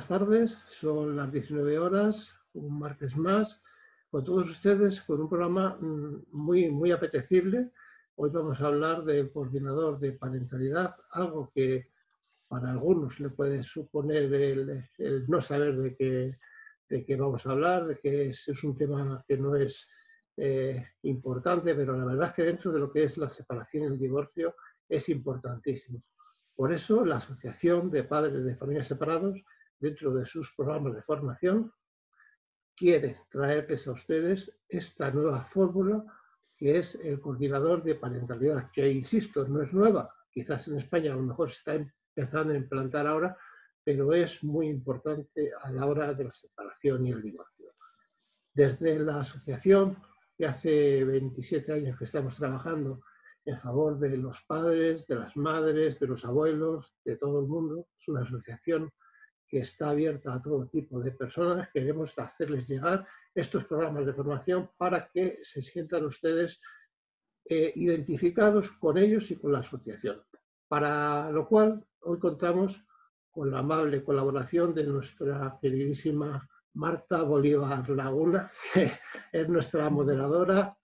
buenas tardes. Son las 19 horas, un martes más, con todos ustedes, con un programa muy apetecible. Hoy vamos a hablar del coordinador de parentalidad, algo que para algunos le puede suponer el no saber de qué vamos a hablar, de que es un tema que no es importante, pero la verdad es que dentro de lo que es la separación y el divorcio es importantísimo. Por eso la Asociación de Padres de Familias Separados, dentro de sus programas de formación, quiere traerles a ustedes esta nueva fórmula que es el coordinador de parentalidad, que insisto, no es nueva, quizás en España a lo mejor se está empezando a implantar ahora, pero es muy importante a la hora de la separación y el divorcio. Desde la asociación, que hace 27 años que estamos trabajando en favor de los padres, de las madres, de los abuelos, de todo el mundo, es una asociación que está abierta a todo tipo de personas. Queremos hacerles llegar estos programas de formación para que se sientan ustedes identificados con ellos y con la asociación. Para lo cual, hoy contamos con la amable colaboración de nuestra queridísima Marta Bolívar Laguna, que es nuestra moderadora.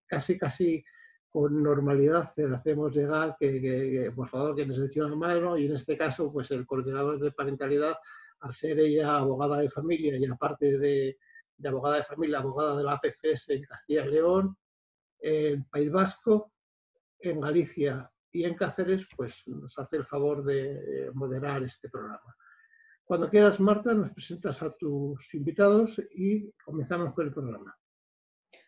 Casi con normalidad le hacemos llegar que por favor que nos eche una mano, y en este caso pues el coordinador de parentalidad, al ser ella abogada de familia y aparte de abogada de familia, abogada de la APCS en Castilla y León, en País Vasco, en Galicia y en Cáceres, pues nos hace el favor de moderar este programa. Cuando quieras, Marta, nos presentas a tus invitados y comenzamos con el programa.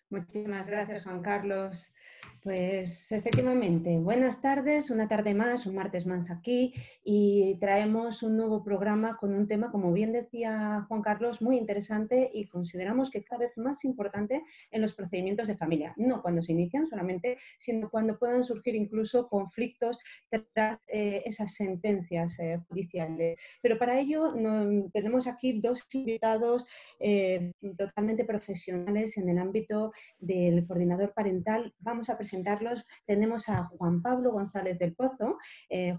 Muchísimas gracias, Juan Carlos. Pues efectivamente, buenas tardes, una tarde más, un martes más aquí, y traemos un nuevo programa con un tema, como bien decía Juan Carlos, muy interesante y consideramos que cada vez más importante en los procedimientos de familia, no cuando se inician solamente, sino cuando puedan surgir incluso conflictos tras esas sentencias judiciales. Pero para ello tenemos aquí dos invitados totalmente profesionales en el ámbito del coordinador parental. Vamos a presentarlos. Tenemos a Juan Pablo González del Pozo,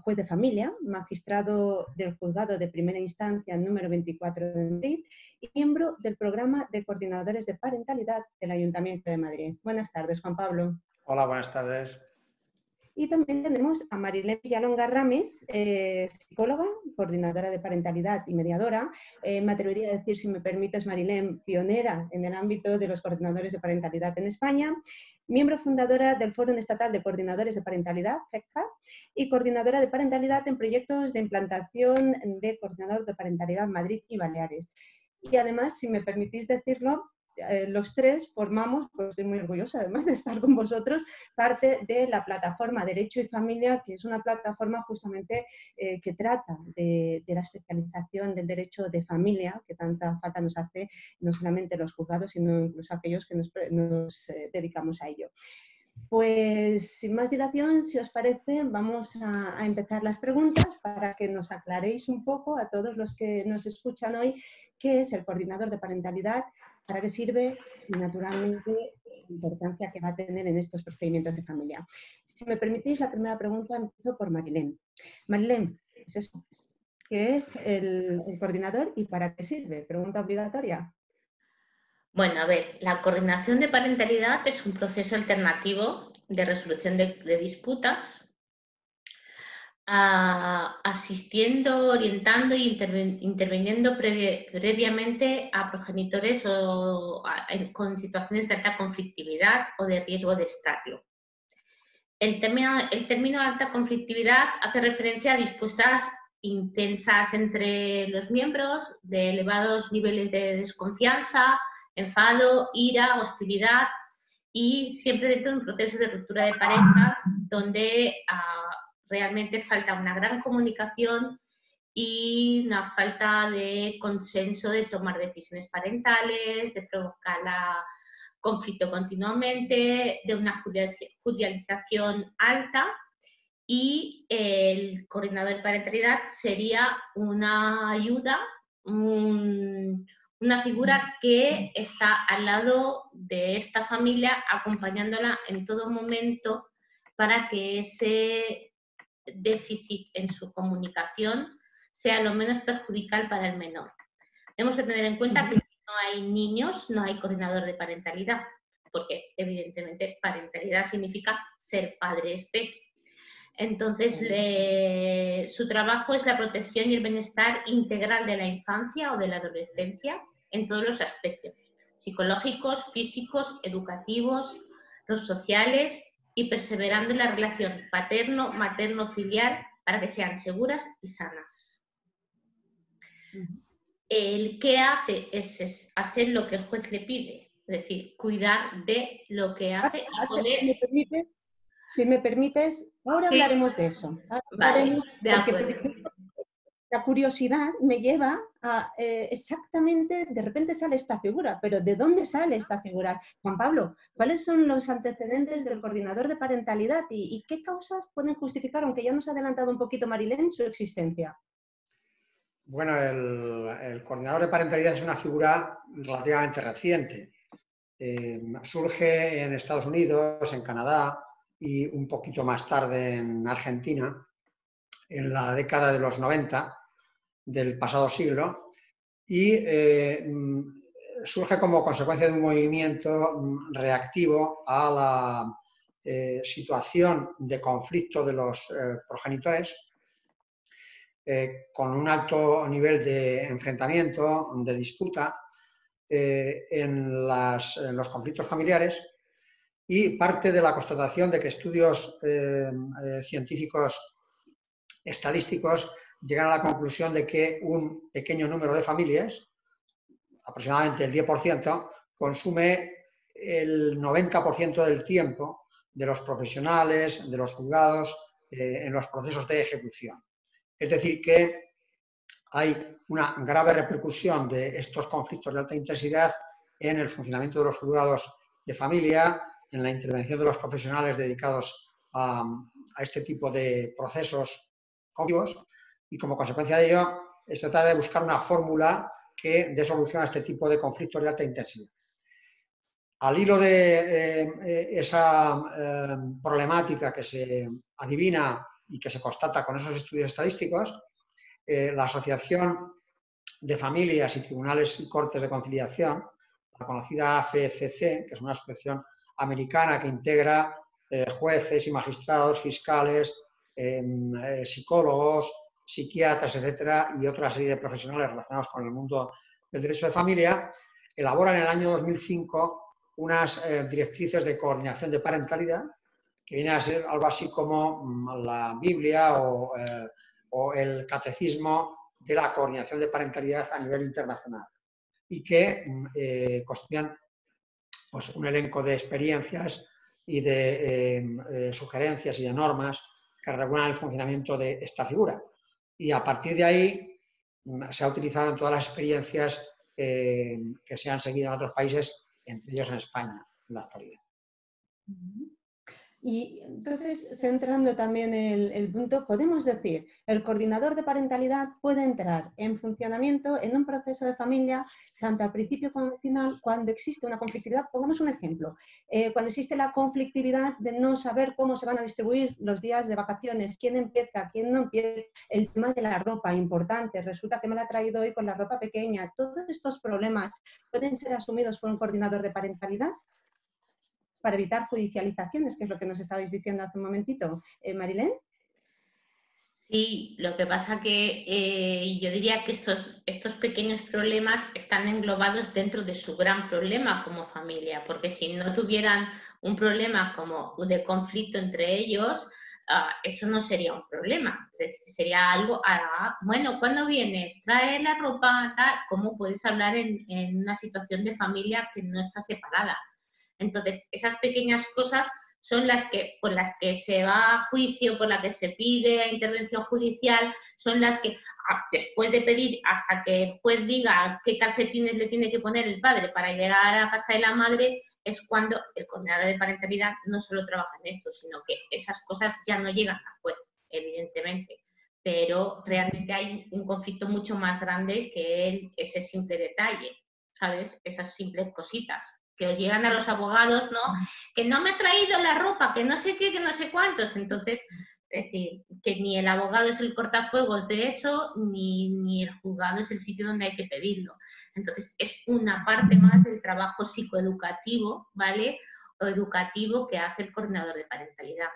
juez de familia, magistrado del juzgado de primera instancia número 24 de Madrid y miembro del programa de coordinadores de parentalidad del Ayuntamiento de Madrid. Buenas tardes, Juan Pablo. Hola, buenas tardes. Y también tenemos a Marilén Villalonga Ramis, psicóloga, coordinadora de parentalidad y mediadora. Me atrevería a decir, si me permites, Marilén, pionera en el ámbito de los coordinadores de parentalidad en España, miembro fundadora del Foro Estatal de Coordinadores de Parentalidad, FECPA, y coordinadora de parentalidad en proyectos de implantación de coordinador de parentalidad Madrid y Baleares. Y además, si me permitís decirlo, los tres formamos, pues estoy muy orgullosa además de estar con vosotros, parte de la plataforma Derecho y Familia, que es una plataforma justamente que trata de la especialización del derecho de familia, que tanta falta nos hace, no solamente los juzgados, sino incluso aquellos que nos dedicamos a ello. Pues sin más dilación, si os parece, vamos a empezar las preguntas para que nos aclaréis un poco a todos los que nos escuchan hoy qué es el coordinador de parentalidad, para qué sirve y, naturalmente, la importancia que va a tener en estos procedimientos de familia. Si me permitís, la primera pregunta empiezo por Marilén. Marilén, ¿qué es eso? ¿Qué es el coordinador y para qué sirve? Pregunta obligatoria. Bueno, a ver, la coordinación de parentalidad es un proceso alternativo de resolución de disputas, asistiendo, orientando e interviniendo previamente a progenitores con situaciones de alta conflictividad o de riesgo de estarlo. El término alta conflictividad hace referencia a disputas intensas entre los miembros, de elevados niveles de desconfianza, enfado, ira, hostilidad, y siempre dentro de un proceso de ruptura de pareja donde realmente falta una gran comunicación y una falta de consenso de tomar decisiones parentales, de provocar conflicto continuamente, de una judicialización alta, y el coordinador de parentalidad sería una ayuda, una figura que está al lado de esta familia, acompañándola en todo momento para que ese déficit en su comunicación sea lo menos perjudicial para el menor. Tenemos que tener en cuenta que si no hay niños, no hay coordinador de parentalidad, porque evidentemente parentalidad significa ser padres de. Entonces, su trabajo es la protección y el bienestar integral de la infancia o de la adolescencia en todos los aspectos, psicológicos, físicos, educativos, los sociales, y perseverando en la relación paterno-materno-filial para que sean seguras y sanas. El que hace es hacer lo que el juez le pide, es decir, cuidar de lo que hace y poder... Si me permites, ahora hablaremos de eso. Vale, de acuerdo. La curiosidad me lleva a exactamente, de repente sale esta figura, pero ¿de dónde sale esta figura? Juan Pablo, ¿cuáles son los antecedentes del coordinador de parentalidad y qué causas pueden justificar, aunque ya nos ha adelantado un poquito Marilén, su existencia? Bueno, el coordinador de parentalidad es una figura relativamente reciente. Surge en Estados Unidos, en Canadá y un poquito más tarde en Argentina, en la década de los 90 del pasado siglo, y surge como consecuencia de un movimiento reactivo a la situación de conflicto de los progenitores, con un alto nivel de enfrentamiento, de disputa en los conflictos familiares, y parte de la constatación de que estudios científicos estadísticos llegan a la conclusión de que un pequeño número de familias, aproximadamente el 10%, consume el 90% del tiempo de los profesionales, de los juzgados, en los procesos de ejecución. Es decir, que hay una grave repercusión de estos conflictos de alta intensidad en el funcionamiento de los juzgados de familia, en la intervención de los profesionales dedicados a este tipo de procesos conflictivos, y como consecuencia de ello se trata de buscar una fórmula que dé solución a este tipo de conflictos de alta intensidad. Al hilo de esa problemática que se adivina y que se constata con esos estudios estadísticos, la Asociación de Familias y Tribunales y Cortes de Conciliación, la conocida AFCC, que es una asociación americana que integra jueces y magistrados, fiscales, psicólogos, psiquiatras, etcétera, y otra serie de profesionales relacionados con el mundo del derecho de familia, elabora en el año 2005 unas directrices de coordinación de parentalidad, que viene a ser algo así como la Biblia o el catecismo de la coordinación de parentalidad a nivel internacional, y que constituyen pues, un elenco de experiencias y de sugerencias y de normas que regulan el funcionamiento de esta figura. Y a partir de ahí se ha utilizado en todas las experiencias que se han seguido en otros países, entre ellos en España, en la actualidad. Y entonces, centrando también el punto, podemos decir, el coordinador de parentalidad puede entrar en funcionamiento en un proceso de familia, tanto al principio como al final, cuando existe una conflictividad. Pongamos un ejemplo, cuando existe la conflictividad de no saber cómo se van a distribuir los días de vacaciones, quién empieza, quién no empieza, el tema de la ropa, importante, resulta que me la he traído hoy con la ropa pequeña. Todos estos problemas pueden ser asumidos por un coordinador de parentalidad para evitar judicializaciones, que es lo que nos estabais diciendo hace un momentito. ¿Marilén? Sí, lo que pasa que yo diría que estos pequeños problemas están englobados dentro de su gran problema como familia, porque si no tuvieran un problema como de conflicto entre ellos, eso no sería un problema. Es decir, sería algo, bueno, ¿cuándo vienes? ¿Trae la ropa? ¿Cómo puedes hablar en una situación de familia que no está separada? Entonces, esas pequeñas cosas son por las que se va a juicio, por las que se pide intervención judicial, son las que, después de pedir hasta que el juez diga qué calcetines le tiene que poner el padre para llegar a casa de la madre, es cuando el coordinador de parentalidad no solo trabaja en esto, sino que esas cosas ya no llegan al juez, evidentemente. Pero realmente hay un conflicto mucho más grande que ese simple detalle, ¿sabes? Esas simples cositas que os llegan a los abogados, ¿no? Que no me he traído la ropa, que no sé qué, que no sé cuántos. Entonces, Es decir, que ni el abogado es el cortafuegos de eso, ni el juzgado es el sitio donde hay que pedirlo. Entonces, es una parte más del trabajo psicoeducativo, ¿vale? O educativo que hace el coordinador de parentalidad.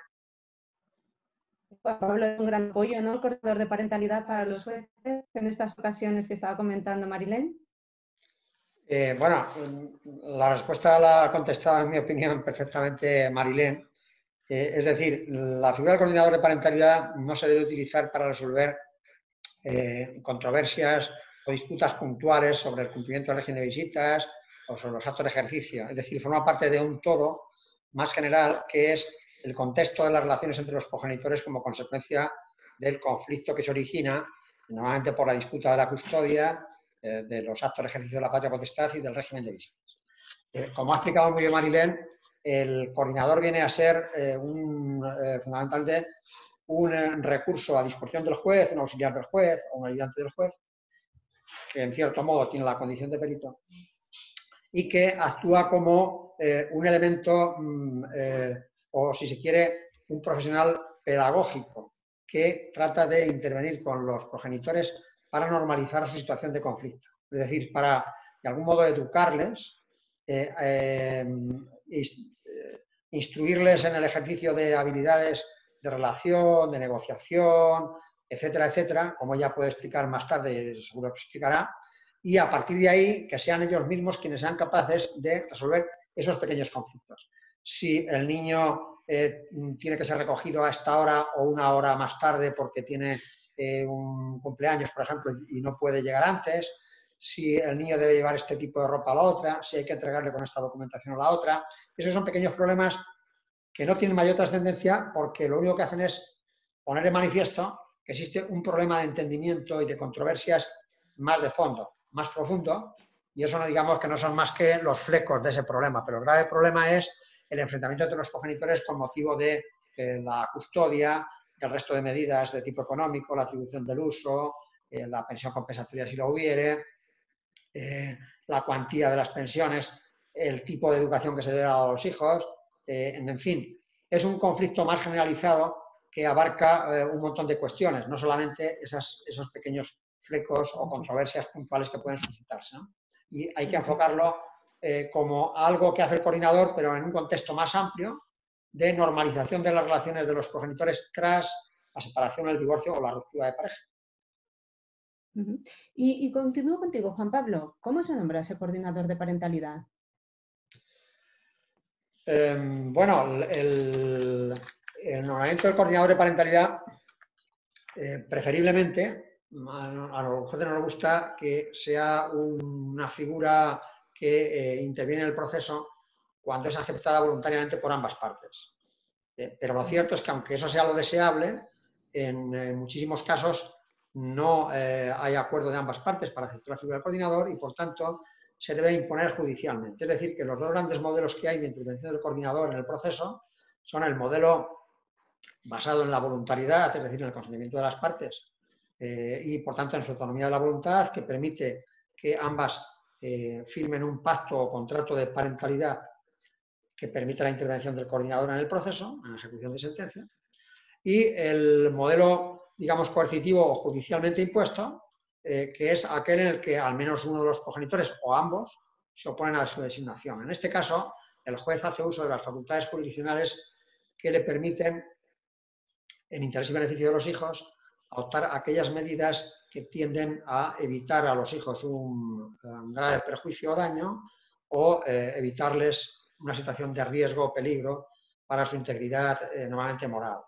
Pablo, es un gran apoyo, ¿no? El coordinador de parentalidad para los jueces en estas ocasiones que estaba comentando Marilén. Bueno, la respuesta la ha contestado, en mi opinión, perfectamente Marilén. Es decir, la figura del coordinador de parentalidad no se debe utilizar para resolver controversias o disputas puntuales sobre el cumplimiento del régimen de visitas o sobre los actos de ejercicio. Es decir, forma parte de un todo más general que es el contexto de las relaciones entre los progenitores como consecuencia del conflicto que se origina normalmente por la disputa de la custodia, de los actos de ejercicio de la patria potestad y del régimen de visitas. Como ha explicado muy bien Marilén, el coordinador viene a ser fundamentalmente un recurso a disposición del juez, un auxiliar del juez o un ayudante del juez, que en cierto modo tiene la condición de perito y que actúa como un elemento, o si se quiere, un profesional pedagógico que trata de intervenir con los progenitores para normalizar su situación de conflicto. Es decir, para, de algún modo, educarles, instruirles en el ejercicio de habilidades de relación, de negociación, etcétera, etcétera, como ella puede explicar más tarde, seguro que explicará, y a partir de ahí que sean ellos mismos quienes sean capaces de resolver esos pequeños conflictos. Si el niño tiene que ser recogido a esta hora o una hora más tarde porque tiene un cumpleaños, por ejemplo, y no puede llegar antes, si el niño debe llevar este tipo de ropa a la otra, si hay que entregarle con esta documentación a la otra. Esos son pequeños problemas que no tienen mayor trascendencia porque lo único que hacen es poner de manifiesto que existe un problema de entendimiento y de controversias más de fondo, más profundo, y eso no digamos que no son más que los flecos de ese problema, pero el grave problema es el enfrentamiento entre los progenitores con motivo de la custodia, el resto de medidas de tipo económico, la atribución del uso, la pensión compensatoria si lo hubiere, la cuantía de las pensiones, el tipo de educación que se debe dar a los hijos, en fin, es un conflicto más generalizado que abarca un montón de cuestiones, no solamente esos pequeños flecos o controversias puntuales que pueden suscitarse, ¿no? Y hay que enfocarlo como algo que hace el coordinador, pero en un contexto más amplio de normalización de las relaciones de los progenitores tras la separación, el divorcio o la ruptura de pareja. Y continúo contigo, Juan Pablo. ¿Cómo se nombra ese coordinador de parentalidad? Bueno, el nombramiento del coordinador de parentalidad, preferiblemente, a los jueces nos gusta que sea una figura que interviene en el proceso cuando es aceptada voluntariamente por ambas partes. Pero lo cierto es que aunque eso sea lo deseable, en muchísimos casos no hay acuerdo de ambas partes para aceptar la figura del coordinador y, por tanto, se debe imponer judicialmente. Es decir, que los dos grandes modelos que hay de intervención del coordinador en el proceso son el modelo basado en la voluntariedad, es decir, en el consentimiento de las partes y, por tanto, en su autonomía de la voluntad, que permite que ambas firmen un pacto o contrato de parentalidad que permite la intervención del coordinador en el proceso, en la ejecución de sentencia, y el modelo, digamos, coercitivo o judicialmente impuesto, que es aquel en el que al menos uno de los progenitores o ambos se oponen a su designación. En este caso, el juez hace uso de las facultades jurisdiccionales que le permiten, en interés y beneficio de los hijos, adoptar aquellas medidas que tienden a evitar a los hijos un grave perjuicio o daño o evitarles una situación de riesgo o peligro para su integridad normalmente moral.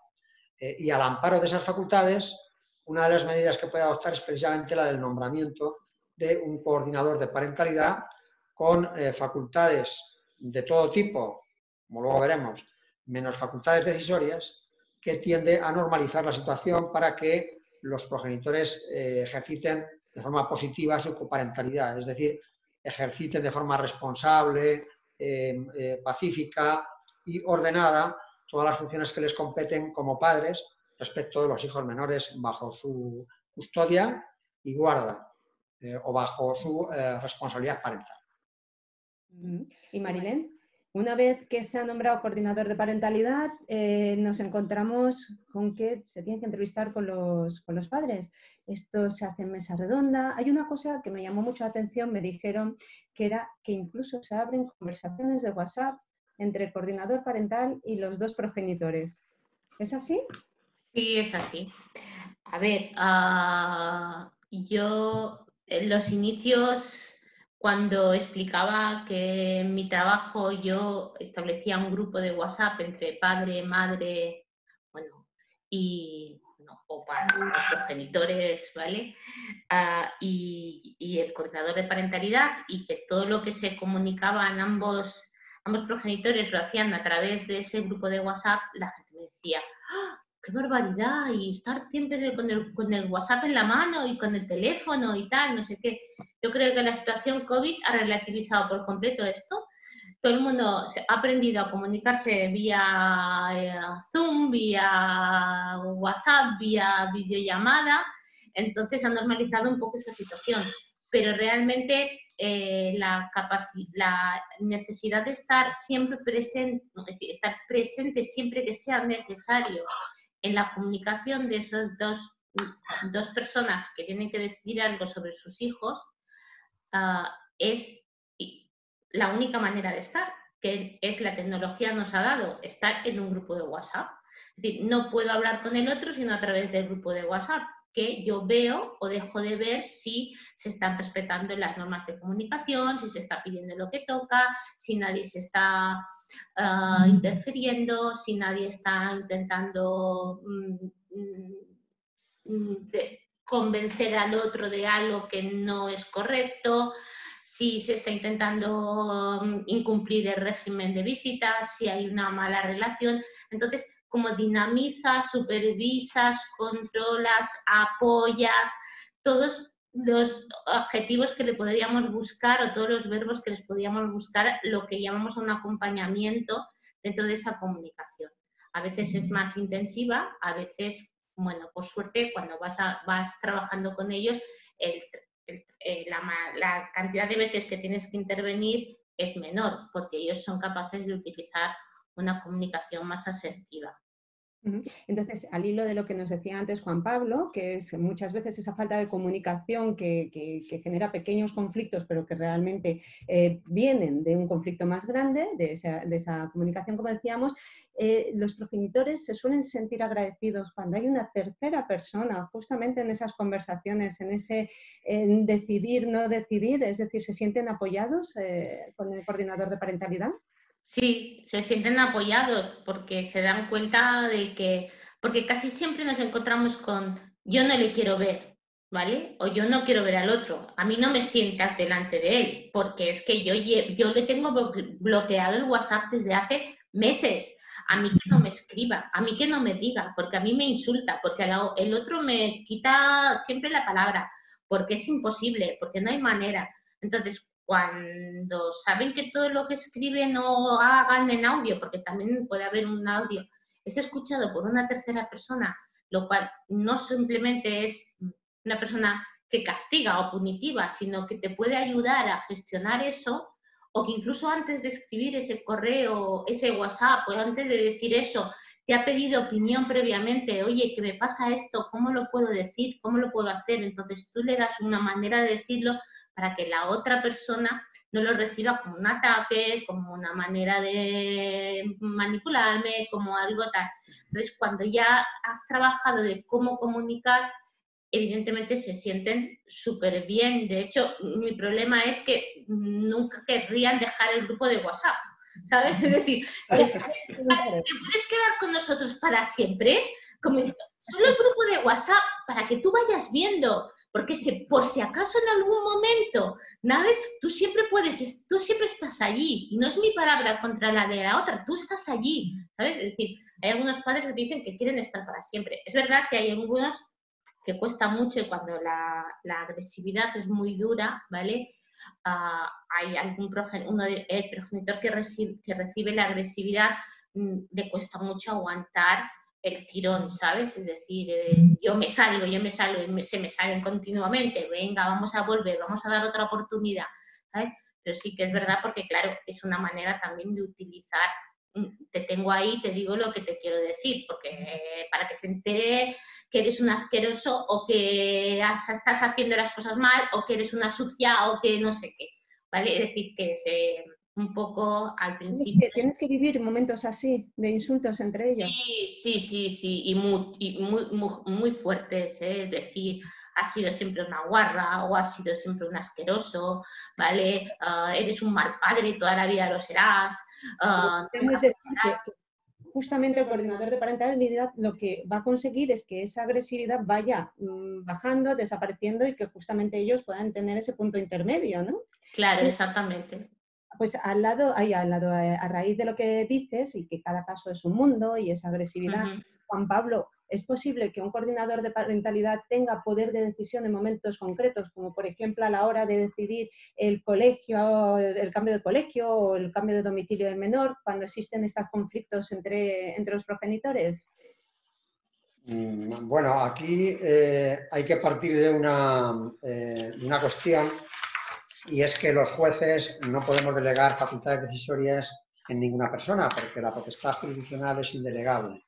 Y al amparo de esas facultades, una de las medidas que puede adoptar es precisamente la del nombramiento de un coordinador de parentalidad con facultades de todo tipo, como luego veremos, menos facultades decisorias, que tiende a normalizar la situación para que los progenitores ejerciten de forma positiva su coparentalidad, es decir, ejerciten de forma responsable, pacífica y ordenada todas las funciones que les competen como padres respecto de los hijos menores bajo su custodia y guarda o bajo su responsabilidad parental. ¿Y Marilén? Una vez que se ha nombrado coordinador de parentalidad, nos encontramos con que se tiene que entrevistar con los padres. Esto se hace en mesa redonda. Hay una cosa que me llamó mucho la atención, me dijeron que era que incluso se abren conversaciones de WhatsApp entre coordinador parental y los dos progenitores. ¿Es así? Sí, es así. A ver, yo en los inicios, cuando explicaba que en mi trabajo yo establecía un grupo de WhatsApp entre padre, madre, bueno, y o para los progenitores, ¿vale? Y el coordinador de parentalidad, y que todo lo que se comunicaban ambos progenitores lo hacían a través de ese grupo de WhatsApp, la gente me decía, ¡ah, qué barbaridad! Y estar siempre con el WhatsApp en la mano y con el teléfono y tal, no sé qué. Yo creo que la situación COVID ha relativizado por completo esto. Todo el mundo ha aprendido a comunicarse vía Zoom, vía WhatsApp, vía videollamada. Entonces ha normalizado un poco esa situación. Pero realmente la necesidad de estar siempre presente, es decir, estar presente siempre que sea necesario en la comunicación de esas dos personas que tienen que decidir algo sobre sus hijos, es la única manera de estar, que es la tecnología nos ha dado, estar en un grupo de WhatsApp. Es decir, no puedo hablar con el otro sino a través del grupo de WhatsApp, que yo veo o dejo de ver si se están respetando las normas de comunicación, si se está pidiendo lo que toca, si nadie se está interfiriendo, si nadie está intentando convencer al otro de algo que no es correcto, si se está intentando incumplir el régimen de visitas, si hay una mala relación. Entonces, como dinamizas, supervisas, controlas, apoyas, todos los adjetivos que le podríamos buscar o todos los verbos que les podríamos buscar, lo que llamamos un acompañamiento dentro de esa comunicación. A veces es más intensiva, a veces, bueno, por suerte, cuando vas trabajando con ellos, la cantidad de veces que tienes que intervenir es menor, porque ellos son capaces de utilizar una comunicación más asertiva. Entonces, al hilo de lo que nos decía antes Juan Pablo, que es muchas veces esa falta de comunicación que genera pequeños conflictos, pero que realmente vienen de un conflicto más grande, de esa comunicación, como decíamos, los progenitores se suelen sentir agradecidos cuando hay una tercera persona, justamente en esas conversaciones, en decidir, no decidir, es decir, ¿se sienten apoyados con el coordinador de parentalidad? Sí, se sienten apoyados porque se dan cuenta de que, porque casi siempre nos encontramos con yo no le quiero ver, ¿vale? O yo no quiero ver al otro, a mí no me sientas delante de él, porque es que yo le tengo bloqueado el WhatsApp desde hace meses. A mí que no me escriba, a mí que no me diga, porque a mí me insulta, porque el otro me quita siempre la palabra, porque es imposible, porque no hay manera. Entonces, cuando saben que todo lo que escriben o hagan en audio, porque también puede haber un audio, es escuchado por una tercera persona, lo cual no simplemente es una persona que castiga o punitiva, sino que te puede ayudar a gestionar eso, o que incluso antes de escribir ese correo, ese WhatsApp, o antes de decir eso, te ha pedido opinión previamente, oye, que me pasa esto, ¿cómo lo puedo decir? ¿Cómo lo puedo hacer? Entonces tú le das una manera de decirlo para que la otra persona no lo reciba como un ataque, como una manera de manipularme, como algo tal. Entonces, cuando ya has trabajado de cómo comunicar, evidentemente se sienten súper bien. De hecho, mi problema es que nunca querrían dejar el grupo de WhatsApp, ¿sabes? Es decir, ¿te puedes quedar con nosotros para siempre? Como diciendo, solo el grupo de WhatsApp para que tú vayas viendo. Porque por si acaso en algún momento, ¿sabes? Tú siempre estás allí. Y no es mi palabra contra la de la otra, tú estás allí, ¿sabes? Es decir, hay algunos padres que dicen que quieren estar para siempre. Es verdad que hay algunos que cuesta mucho y cuando la agresividad es muy dura, ¿vale? Hay algún el progenitor que recibe la agresividad le cuesta mucho aguantar el tirón, ¿sabes? Es decir, yo me salgo, y se me salen continuamente, venga, vamos a volver, vamos a dar otra oportunidad, ¿sabes? Pero sí que es verdad porque, claro, es una manera también de utilizar, te tengo ahí, te digo lo que te quiero decir, porque para que se entere que eres un asqueroso o que estás haciendo las cosas mal o que eres una sucia o que no sé qué, ¿vale? Es decir, que un poco al principio... Tienes que vivir momentos así, de insultos entre ellos. Sí, y muy fuertes, ¿eh? Es decir, has sido siempre una guarra o has sido siempre un asqueroso, ¿vale? Eres un mal padre, toda la vida lo serás. Justamente el coordinador de parentalidad lo que va a conseguir es que esa agresividad vaya bajando, desapareciendo y que justamente ellos puedan tener ese punto intermedio, ¿no? Claro, exactamente. Pues a raíz de lo que dices y que cada caso es un mundo y esa agresividad, Juan Pablo, ¿es posible que un coordinador de parentalidad tenga poder de decisión en momentos concretos, como por ejemplo a la hora de decidir el cambio de colegio o el cambio de domicilio del menor, cuando existen estos conflictos entre los progenitores? Bueno, aquí hay que partir de una cuestión, y es que los jueces no podemos delegar facultades decisorias en ninguna persona, porque la potestad jurisdiccional es indelegable.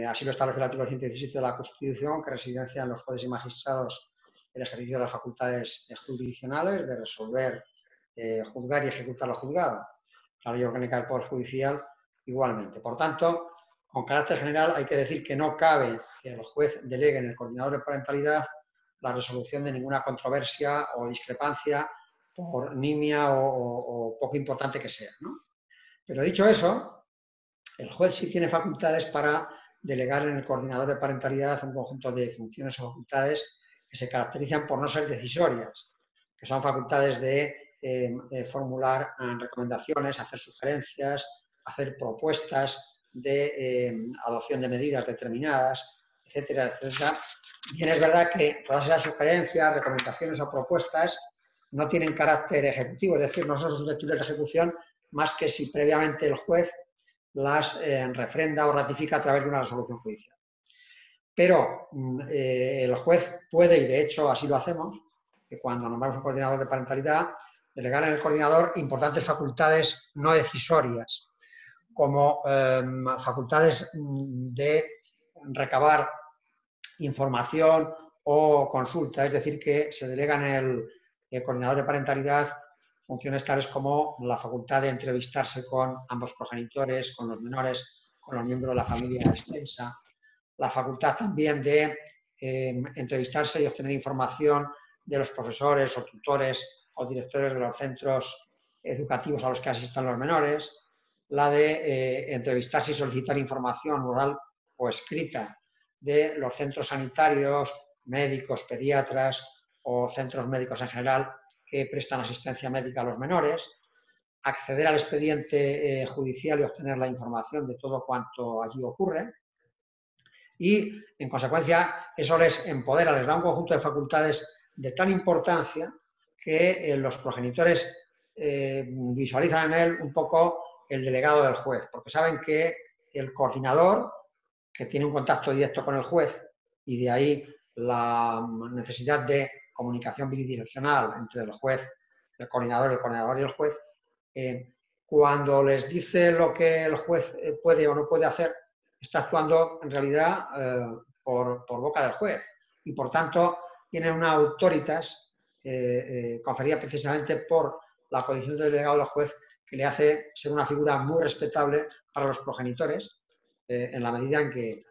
Así lo establece el artículo 117 de la Constitución, que residencia en los jueces y magistrados el ejercicio de las facultades jurisdiccionales de resolver, juzgar y ejecutar lo juzgado. La Ley Orgánica del Poder Judicial igualmente. Por tanto, con carácter general hay que decir que no cabe que el juez delegue en el coordinador de parentalidad la resolución de ninguna controversia o discrepancia, por nimia o poco importante que sea, ¿no? Pero dicho eso, el juez sí tiene facultades para delegar en el coordinador de parentalidad un conjunto de funciones o facultades que se caracterizan por no ser decisorias, que son facultades de formular recomendaciones, hacer sugerencias, hacer propuestas de adopción de medidas determinadas, etcétera, etcétera. Bien, es verdad que todas esas sugerencias, recomendaciones o propuestas no tienen carácter ejecutivo, es decir, no son susceptibles de ejecución más que si previamente el juez las refrenda o ratifica a través de una resolución judicial. Pero el juez puede, y de hecho así lo hacemos, que cuando nombramos un coordinador de parentalidad, delegar en el coordinador importantes facultades no decisorias, como facultades de recabar información o consulta, es decir, que se delegan en el coordinador de parentalidad funciones tales como la facultad de entrevistarse con ambos progenitores, con los menores, con los miembros de la familia extensa, la facultad también de entrevistarse y obtener información de los profesores o tutores o directores de los centros educativos a los que asistan los menores, la de entrevistarse y solicitar información oral o escrita de los centros sanitarios, médicos, pediatras o centros médicos en general que prestan asistencia médica a los menores, acceder al expediente judicial y obtener la información de todo cuanto allí ocurre. Y, en consecuencia, eso les empodera, les da un conjunto de facultades de tal importancia que los progenitores visualizan en él un poco el delegado del juez, porque saben que el coordinador, que tiene un contacto directo con el juez, y de ahí la necesidad de comunicación bidireccional entre el juez, el coordinador y el juez, cuando les dice lo que el juez puede o no puede hacer, está actuando en realidad por boca del juez y por tanto tiene una autoritas conferida precisamente por la condición de delegado del juez que le hace ser una figura muy respetable para los progenitores en la medida en que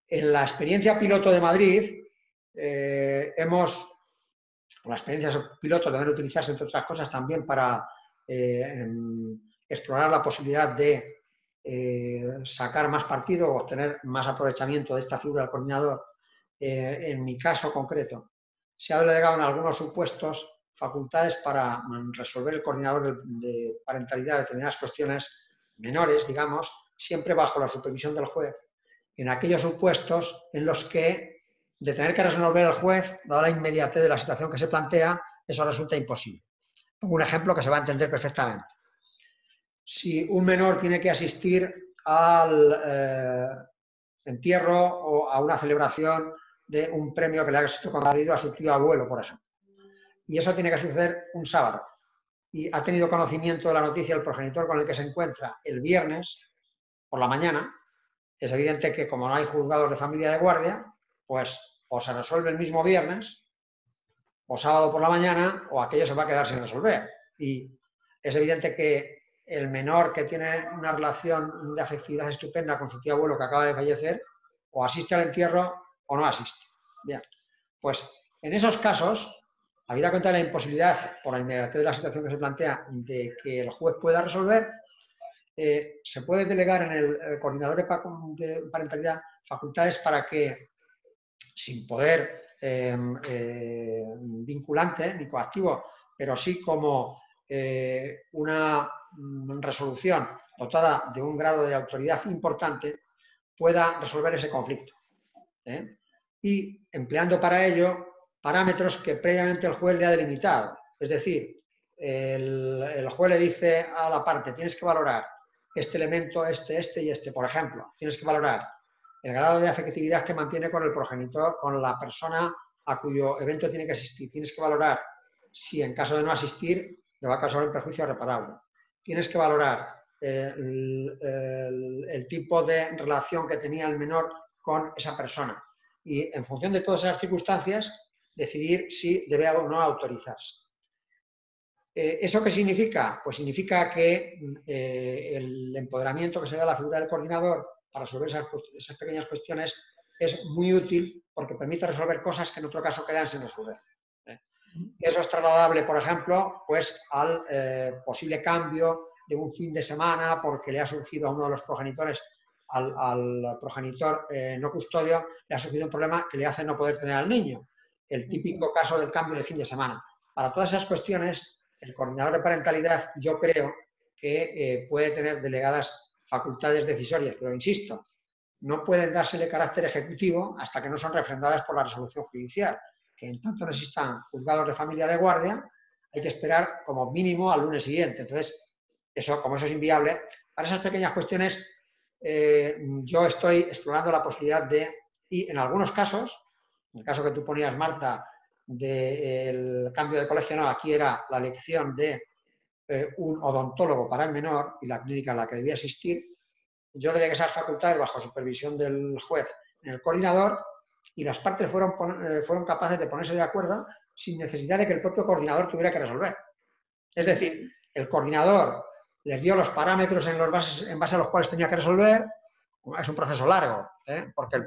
en la experiencia piloto de Madrid las experiencias piloto deben utilizarse entre otras cosas también para explorar la posibilidad de sacar más partido o obtener más aprovechamiento de esta figura del coordinador. En mi caso concreto, se ha delegado en algunos supuestos facultades para resolver el coordinador de parentalidad de determinadas cuestiones menores, digamos, siempre bajo la supervisión del juez, en aquellos supuestos en los que, de tener que resolver el juez, dada la inmediatez de la situación que se plantea, eso resulta imposible. Pongo un ejemplo que se va a entender perfectamente. Si un menor tiene que asistir al entierro o a una celebración de un premio que le ha sido concedido a su tío abuelo, por ejemplo, y eso tiene que suceder un sábado, y ha tenido conocimiento de la noticia el progenitor con el que se encuentra el viernes por la mañana, es evidente que como no hay juzgados de familia de guardia, pues o se resuelve el mismo viernes, o sábado por la mañana, o aquello se va a quedar sin resolver. Y es evidente que el menor que tiene una relación de afectividad estupenda con su tío abuelo que acaba de fallecer, o asiste al entierro o no asiste. Bien, pues en esos casos, habida cuenta de la imposibilidad, por la inmediatez de la situación que se plantea, de que el juez pueda resolver, se puede delegar en el coordinador de parentalidad facultades para que, sin poder vinculante ni coactivo, pero sí como una resolución dotada de un grado de autoridad importante, pueda resolver ese conflicto. Y empleando para ello parámetros que previamente el juez le ha delimitado. Es decir, el juez le dice a la parte, tienes que valorar este elemento, este y este. Por ejemplo, tienes que valorar el grado de afectividad que mantiene con el progenitor, con la persona a cuyo evento tiene que asistir. Tienes que valorar si en caso de no asistir le va a causar un perjuicio irreparable. Tienes que valorar el tipo de relación que tenía el menor con esa persona. Y en función de todas esas circunstancias, decidir si debe o no autorizarse. ¿Eso qué significa? Pues significa que el empoderamiento que se da a la figura del coordinador para resolver esas pequeñas cuestiones es muy útil porque permite resolver cosas que en otro caso quedan sin resolver. Eso es trasladable, por ejemplo, pues al posible cambio de un fin de semana porque le ha surgido a uno de los progenitores, al progenitor no custodio, le ha surgido un problema que le hace no poder tener al niño. El típico caso del cambio de fin de semana. Para todas esas cuestiones, el coordinador de parentalidad, yo creo que puede tener delegadas facultades decisorias, pero insisto, no pueden dársele carácter ejecutivo hasta que no son refrendadas por la resolución judicial, que en tanto no existan juzgados de familia de guardia, hay que esperar como mínimo al lunes siguiente. Entonces, como eso es inviable, para esas pequeñas cuestiones yo estoy explorando la posibilidad de, y en algunos casos, en el caso que tú ponías, Marta, del cambio de colegio, no, aquí era la elección de un odontólogo para el menor y la clínica a la que debía asistir. Yo delegué esas facultades bajo supervisión del juez en el coordinador y las partes fueron capaces de ponerse de acuerdo sin necesidad de que el propio coordinador tuviera que resolver. Es decir, el coordinador les dio los parámetros en base a los cuales tenía que resolver. Es un proceso largo, porque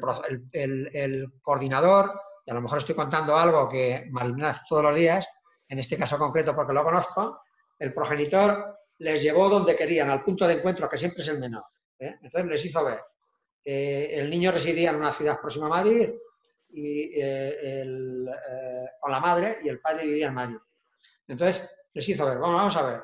el coordinador, y a lo mejor estoy contando algo que Marilena hace todos los días, en este caso concreto porque lo conozco, el progenitor les llevó donde querían, al punto de encuentro, que siempre es el menor. Entonces les hizo ver. El niño residía en una ciudad próxima a Madrid y, con la madre, y el padre vivía en Madrid. Entonces les hizo ver, vamos a ver,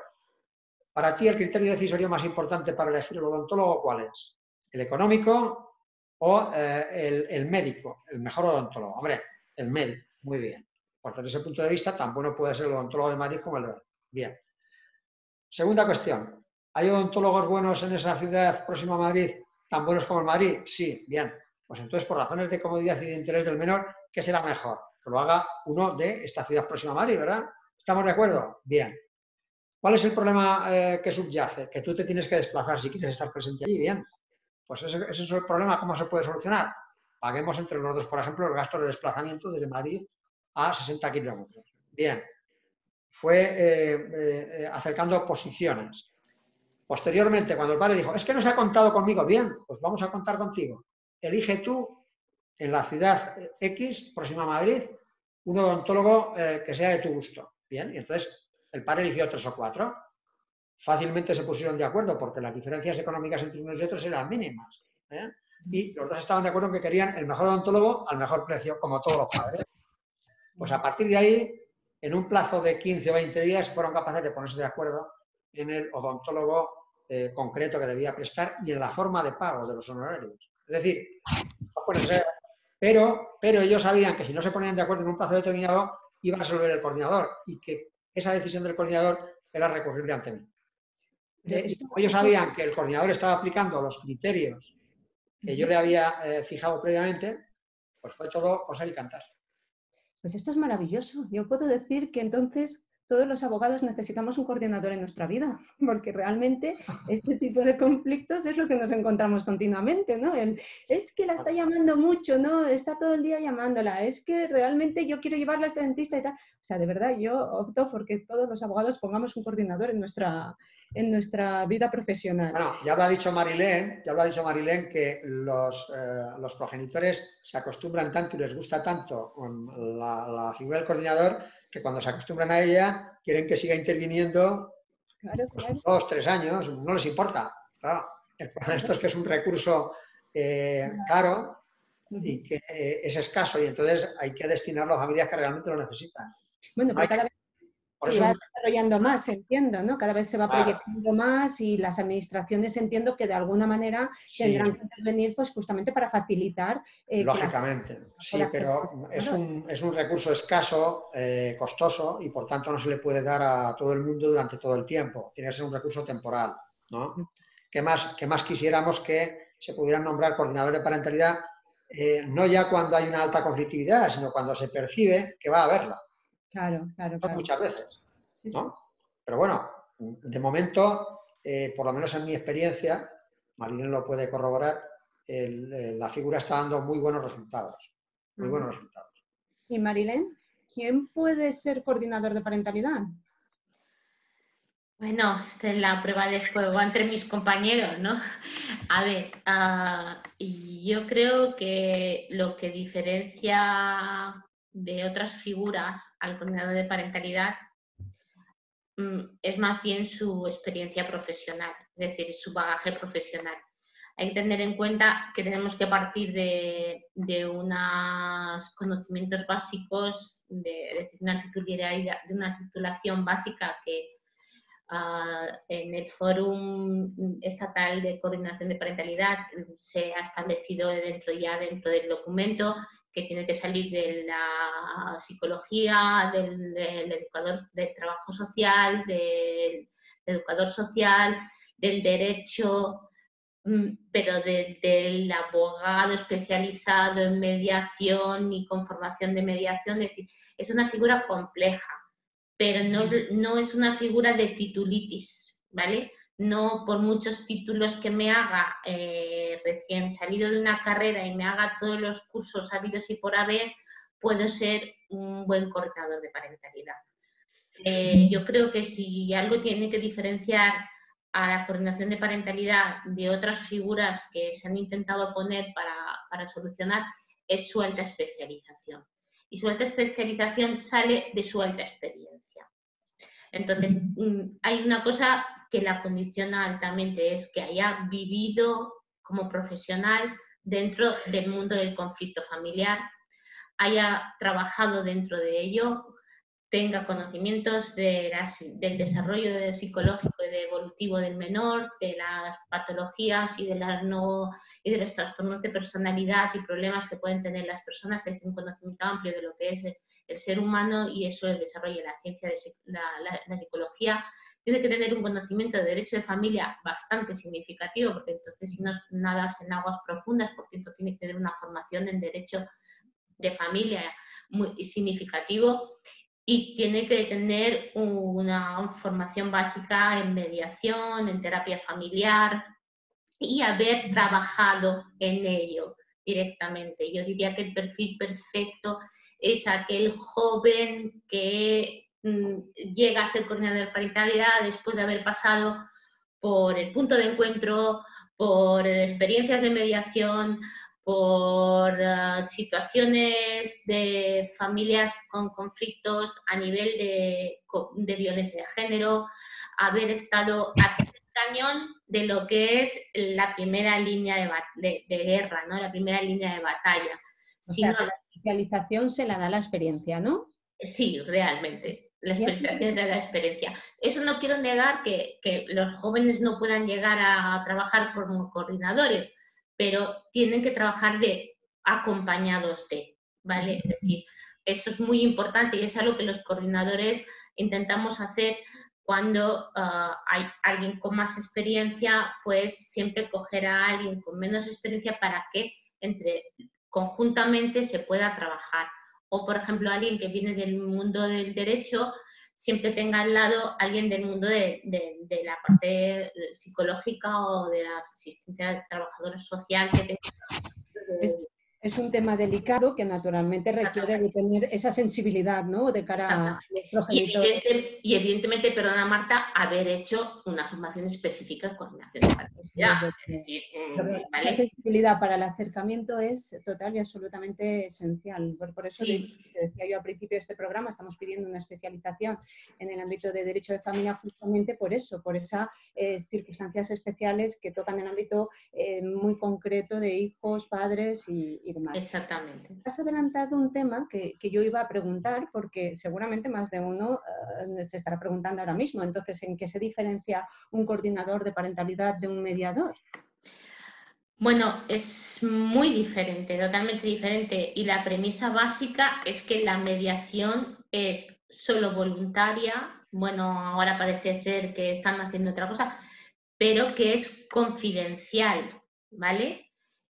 para ti el criterio decisorio más importante para elegir el odontólogo, ¿cuál es? ¿El económico o el médico? El mejor odontólogo. Hombre, el médico, muy bien. Porque desde ese punto de vista tan bueno puede ser el odontólogo de Madrid como el de Madrid. Bien. Segunda cuestión. ¿Hay odontólogos buenos en esa ciudad próxima a Madrid tan buenos como en Madrid? Sí, bien. Pues entonces, por razones de comodidad y de interés del menor, ¿qué será mejor? Que lo haga uno de esta ciudad próxima a Madrid, ¿verdad? ¿Estamos de acuerdo? Bien. ¿Cuál es el problema que subyace? Que tú te tienes que desplazar si quieres estar presente allí. Bien. Pues ese es el problema. ¿Cómo se puede solucionar? Paguemos entre los dos, por ejemplo, el gasto de desplazamiento desde Madrid a 60 kilómetros. Bien. Fue acercando posiciones. Posteriormente, cuando el padre dijo, es que no se ha contado conmigo, bien, pues vamos a contar contigo. Elige tú, en la ciudad X, próxima a Madrid, un odontólogo que sea de tu gusto. Bien, y entonces el padre eligió 3 o 4. Fácilmente se pusieron de acuerdo porque las diferencias económicas entre unos y otros eran mínimas. Y los dos estaban de acuerdo en que querían el mejor odontólogo al mejor precio, como todos los padres. Pues a partir de ahí, en un plazo de 15 o 20 días, fueron capaces de ponerse de acuerdo en el odontólogo concreto que debía prestar y en la forma de pago de los honorarios. Es decir, no fue necesario, pero ellos sabían que si no se ponían de acuerdo en un plazo determinado, iba a resolver el coordinador y que esa decisión del coordinador era recurrible ante mí. Ellos sabían que el coordinador estaba aplicando los criterios que yo le había fijado previamente, pues fue todo coser y cantar. Pues esto es maravilloso. Yo puedo decir que entonces todos los abogados necesitamos un coordinador en nuestra vida, porque realmente este tipo de conflictos es lo que nos encontramos continuamente, ¿no? Es que la está llamando mucho, ¿no? Está todo el día llamándola, es que realmente yo quiero llevarla a este dentista y tal. O sea, de verdad, yo opto porque todos los abogados pongamos un coordinador en nuestra vida profesional. Bueno, ya lo ha dicho Marilén, que los progenitores se acostumbran tanto y les gusta tanto la figura del coordinador, que cuando se acostumbran a ella quieren que siga interviniendo Claro. 2, 3 años, no les importa. Claro, el problema de esto es que es un recurso caro y que es escaso, y entonces hay que destinarlo a familias que realmente lo necesitan. Bueno, pero cada vez se va desarrollando más, entiendo, ¿no? Cada vez se va proyectando más y las administraciones entiendo que de alguna manera tendrán que intervenir pues justamente para facilitar. Lógicamente, sí, pero es un recurso escaso, costoso, y por tanto no se le puede dar a todo el mundo durante todo el tiempo. Tiene que ser un recurso temporal, ¿no? ¿Qué más quisiéramos que se pudieran nombrar coordinadores de parentalidad, no ya cuando hay una alta conflictividad, sino cuando se percibe que va a haberla? Claro. Muchas veces, ¿no? Sí. Pero bueno, de momento, por lo menos en mi experiencia, Marilén lo puede corroborar, la figura está dando muy buenos resultados. Muy buenos resultados. Y Marilén, ¿quién puede ser coordinador de parentalidad? Bueno, esta es la prueba de fuego entre mis compañeros, ¿no? A ver, yo creo que lo que diferencia de otras figuras al coordinador de parentalidad es más bien su experiencia profesional, es decir, su bagaje profesional. Hay que tener en cuenta que tenemos que partir de unos conocimientos básicos, de una titulación básica que en el Fórum Estatal de Coordinación de Parentalidad se ha establecido dentro del documento, que tiene que salir de la psicología, del educador del trabajo social, del educador social, del derecho, pero del abogado especializado en mediación y con formación de mediación. Es decir, es una figura compleja, pero no es una figura de titulitis, ¿vale? No por muchos títulos que me haga recién salido de una carrera y me haga todos los cursos habidos y por haber, puedo ser un buen coordinador de parentalidad. Yo creo que si algo tiene que diferenciar a la coordinación de parentalidad de otras figuras que se han intentado poner para solucionar, es su alta especialización. Y su alta especialización sale de su alta experiencia. Entonces, hay una cosa que la condiciona altamente, es que haya vivido como profesional dentro del mundo del conflicto familiar, haya trabajado dentro de ello, tenga conocimientos del desarrollo psicológico y evolutivo del menor, de las patologías y de los trastornos de personalidad y problemas que pueden tener las personas, es decir, un conocimiento amplio de lo que es el ser humano, y eso el desarrollo de la ciencia de la psicología. Tiene que tener un conocimiento de derecho de familia bastante significativo, porque entonces si no nadas en aguas profundas, por tanto tiene que tener una formación en derecho de familia muy significativo, y tiene que tener una formación básica en mediación, en terapia familiar, y haber trabajado en ello directamente. Yo diría que el perfil perfecto es aquel joven que llega a ser coordinador de parentalidad después de haber pasado por el punto de encuentro, por experiencias de mediación, por situaciones de familias con conflictos a nivel de violencia de género, haber estado a el cañón de lo que es la primera línea de guerra, ¿no? La primera línea de batalla. La especialización se la da la experiencia, ¿no? Sí, realmente. La especialización de la experiencia. Eso no quiero negar que los jóvenes no puedan llegar a trabajar como coordinadores, pero tienen que trabajar acompañados de, ¿vale? Es decir, eso es muy importante y es algo que los coordinadores intentamos hacer cuando hay alguien con más experiencia, pues siempre coger a alguien con menos experiencia para que conjuntamente se pueda trabajar. O, por ejemplo, alguien que viene del mundo del derecho, siempre tenga al lado alguien del mundo de la parte psicológica o de la asistencia del trabajador social que tenga. Es un tema delicado que naturalmente requiere de tener esa sensibilidad, ¿no?, de cara a los progenitores. Y evidentemente, perdona Marta, haber hecho una formación específica en coordinación de paternidad. Es decir, ¿vale? La sensibilidad para el acercamiento es total y absolutamente esencial. Por eso, sí, decía yo al principio de este programa, estamos pidiendo una especialización en el ámbito de derecho de familia justamente por eso, por esas circunstancias especiales que tocan el ámbito muy concreto de hijos, padres y demás. Exactamente. Has adelantado un tema que yo iba a preguntar, porque seguramente más de uno se estará preguntando ahora mismo. Entonces, ¿en qué se diferencia un coordinador de parentalidad de un mediador? Bueno, es muy diferente, totalmente diferente. Y la premisa básica es que la mediación es solo voluntaria. Bueno, ahora parece ser que están haciendo otra cosa, pero que es confidencial, ¿vale?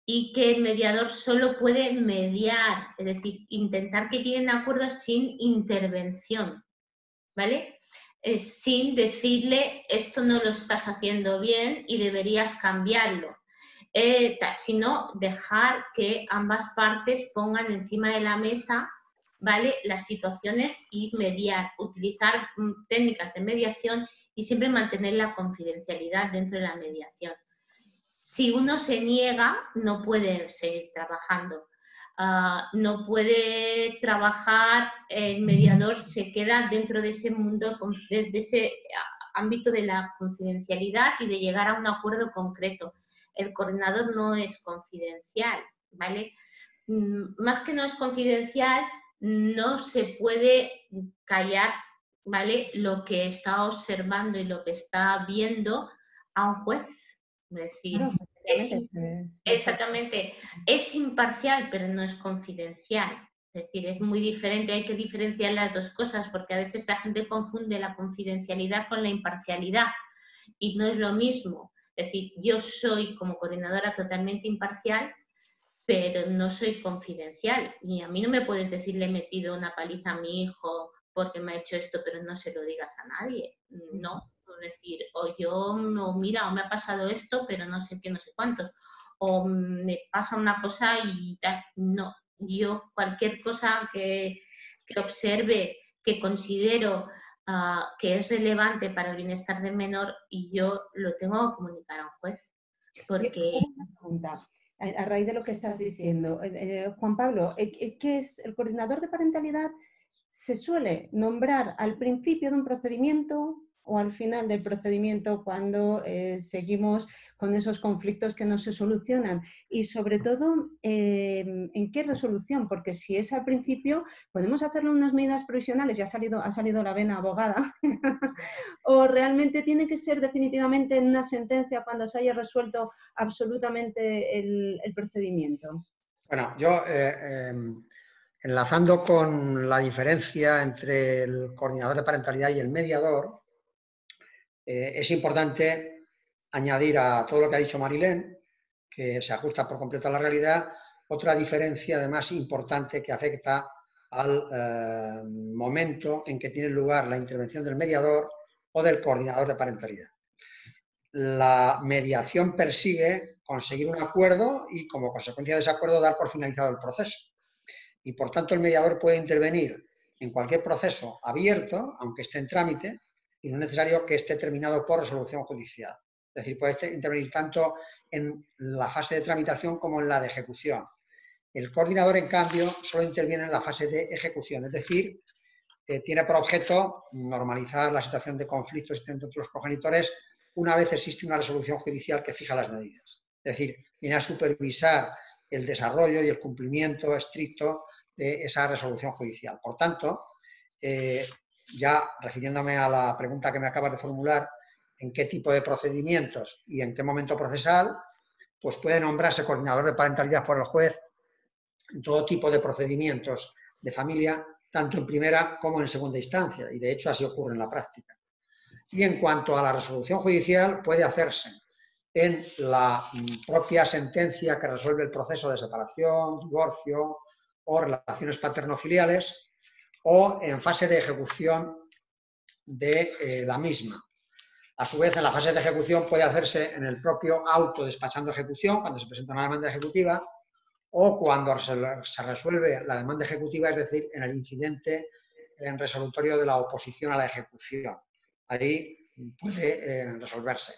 Y que el mediador solo puede mediar, es decir, intentar que lleguen a acuerdos sin intervención, ¿vale? Sin decirle esto no lo estás haciendo bien y deberías cambiarlo, sino dejar que ambas partes pongan encima de la mesa, ¿vale?, las situaciones y mediar, utilizar técnicas de mediación y siempre mantener la confidencialidad dentro de la mediación. Si uno se niega, no puede seguir trabajando. No puede trabajar, el mediador se queda dentro de ese mundo, de ese ámbito de la confidencialidad y de llegar a un acuerdo concreto. El coordinador no es confidencial, ¿vale? Más que no es confidencial, no se puede callar, ¿vale?, lo que está observando y lo que está viendo a un juez. Es decir, exactamente, es imparcial, pero no es confidencial. Es decir, es muy diferente, hay que diferenciar las dos cosas, porque a veces la gente confunde la confidencialidad con la imparcialidad, y no es lo mismo. Es decir, yo soy como coordinadora totalmente imparcial, pero no soy confidencial. Y a mí no me puedes decir, le he metido una paliza a mi hijo porque me ha hecho esto, pero no se lo digas a nadie. No. Es decir, o yo, no, mira, o me ha pasado esto, pero no sé qué, no sé cuántos, o me pasa una cosa y tal. No, yo cualquier cosa que observe, que considero que es relevante para el bienestar del menor, y yo lo tengo que comunicar a un juez. Porque... Una pregunta, a raíz de lo que estás diciendo, Juan Pablo, ¿qué es el coordinador de parentalidad? ¿Se suele nombrar al principio de un procedimiento o al final del procedimiento cuando seguimos con esos conflictos que no se solucionan? Y sobre todo, ¿en qué resolución? Porque si es al principio, podemos hacerle unas medidas provisionales, ya ha salido la vena abogada, o realmente tiene que ser definitivamente en una sentencia cuando se haya resuelto absolutamente el procedimiento. Bueno, yo... enlazando con la diferencia entre el coordinador de parentalidad y el mediador, es importante añadir a todo lo que ha dicho Marilén, que se ajusta por completo a la realidad, otra diferencia además importante que afecta al momento en que tiene lugar la intervención del mediador o del coordinador de parentalidad. La mediación persigue conseguir un acuerdo y, como consecuencia de ese acuerdo, dar por finalizado el proceso. Y, por tanto, el mediador puede intervenir en cualquier proceso abierto, aunque esté en trámite, y no es necesario que esté terminado por resolución judicial. Es decir, puede intervenir tanto en la fase de tramitación como en la de ejecución. El coordinador, en cambio, solo interviene en la fase de ejecución, es decir, tiene por objeto normalizar la situación de conflictos entre los progenitores una vez existe una resolución judicial que fija las medidas. Es decir, viene a supervisar el desarrollo y el cumplimiento estricto de esa resolución judicial. Por tanto, ya refiriéndome a la pregunta que me acabas de formular, en qué tipo de procedimientos y en qué momento procesal, pues puede nombrarse coordinador de parentalidad por el juez en todo tipo de procedimientos de familia, tanto en primera como en segunda instancia, y de hecho así ocurre en la práctica. Y en cuanto a la resolución judicial, puede hacerse en la propia sentencia que resuelve el proceso de separación, divorcio o relaciones paterno-filiales, o en fase de ejecución de la misma. A su vez, en la fase de ejecución puede hacerse en el propio auto despachando ejecución, cuando se presenta una demanda ejecutiva, o cuando se resuelve la demanda ejecutiva, es decir, en el incidente en resolutorio de la oposición a la ejecución. Ahí puede resolverse.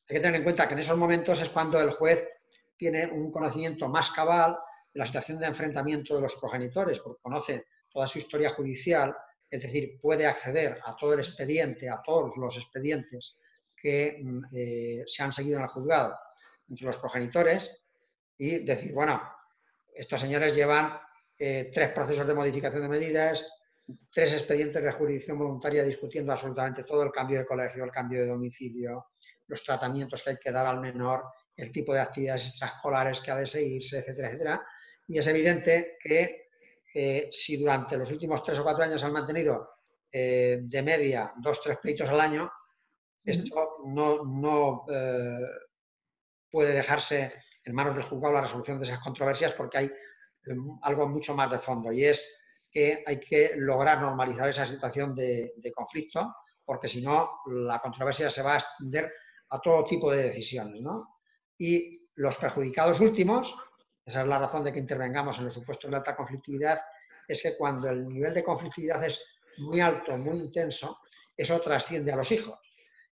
Hay que tener en cuenta que en esos momentos es cuando el juez tiene un conocimiento más cabal de la situación de enfrentamiento de los progenitores, porque conoce toda su historia judicial, es decir, puede acceder a todo el expediente, a todos los expedientes que se han seguido en el juzgado entre los progenitores y decir, bueno, estos señores llevan 3 procesos de modificación de medidas, 3 expedientes de jurisdicción voluntaria discutiendo absolutamente todo, el cambio de colegio, el cambio de domicilio, los tratamientos que hay que dar al menor, el tipo de actividades extraescolares que ha de seguirse, etcétera, etcétera. Y es evidente que si durante los últimos 3 o 4 años han mantenido de media 2 o 3 pleitos al año, esto no puede dejarse en manos del juzgado la resolución de esas controversias, porque hay algo mucho más de fondo, y es que hay que lograr normalizar esa situación de conflicto, porque si no, la controversia se va a extender a todo tipo de decisiones, ¿no? Y los perjudicados últimos, esa es la razón de que intervengamos en los supuestos de alta conflictividad, es que cuando el nivel de conflictividad es muy alto, muy intenso, eso trasciende a los hijos.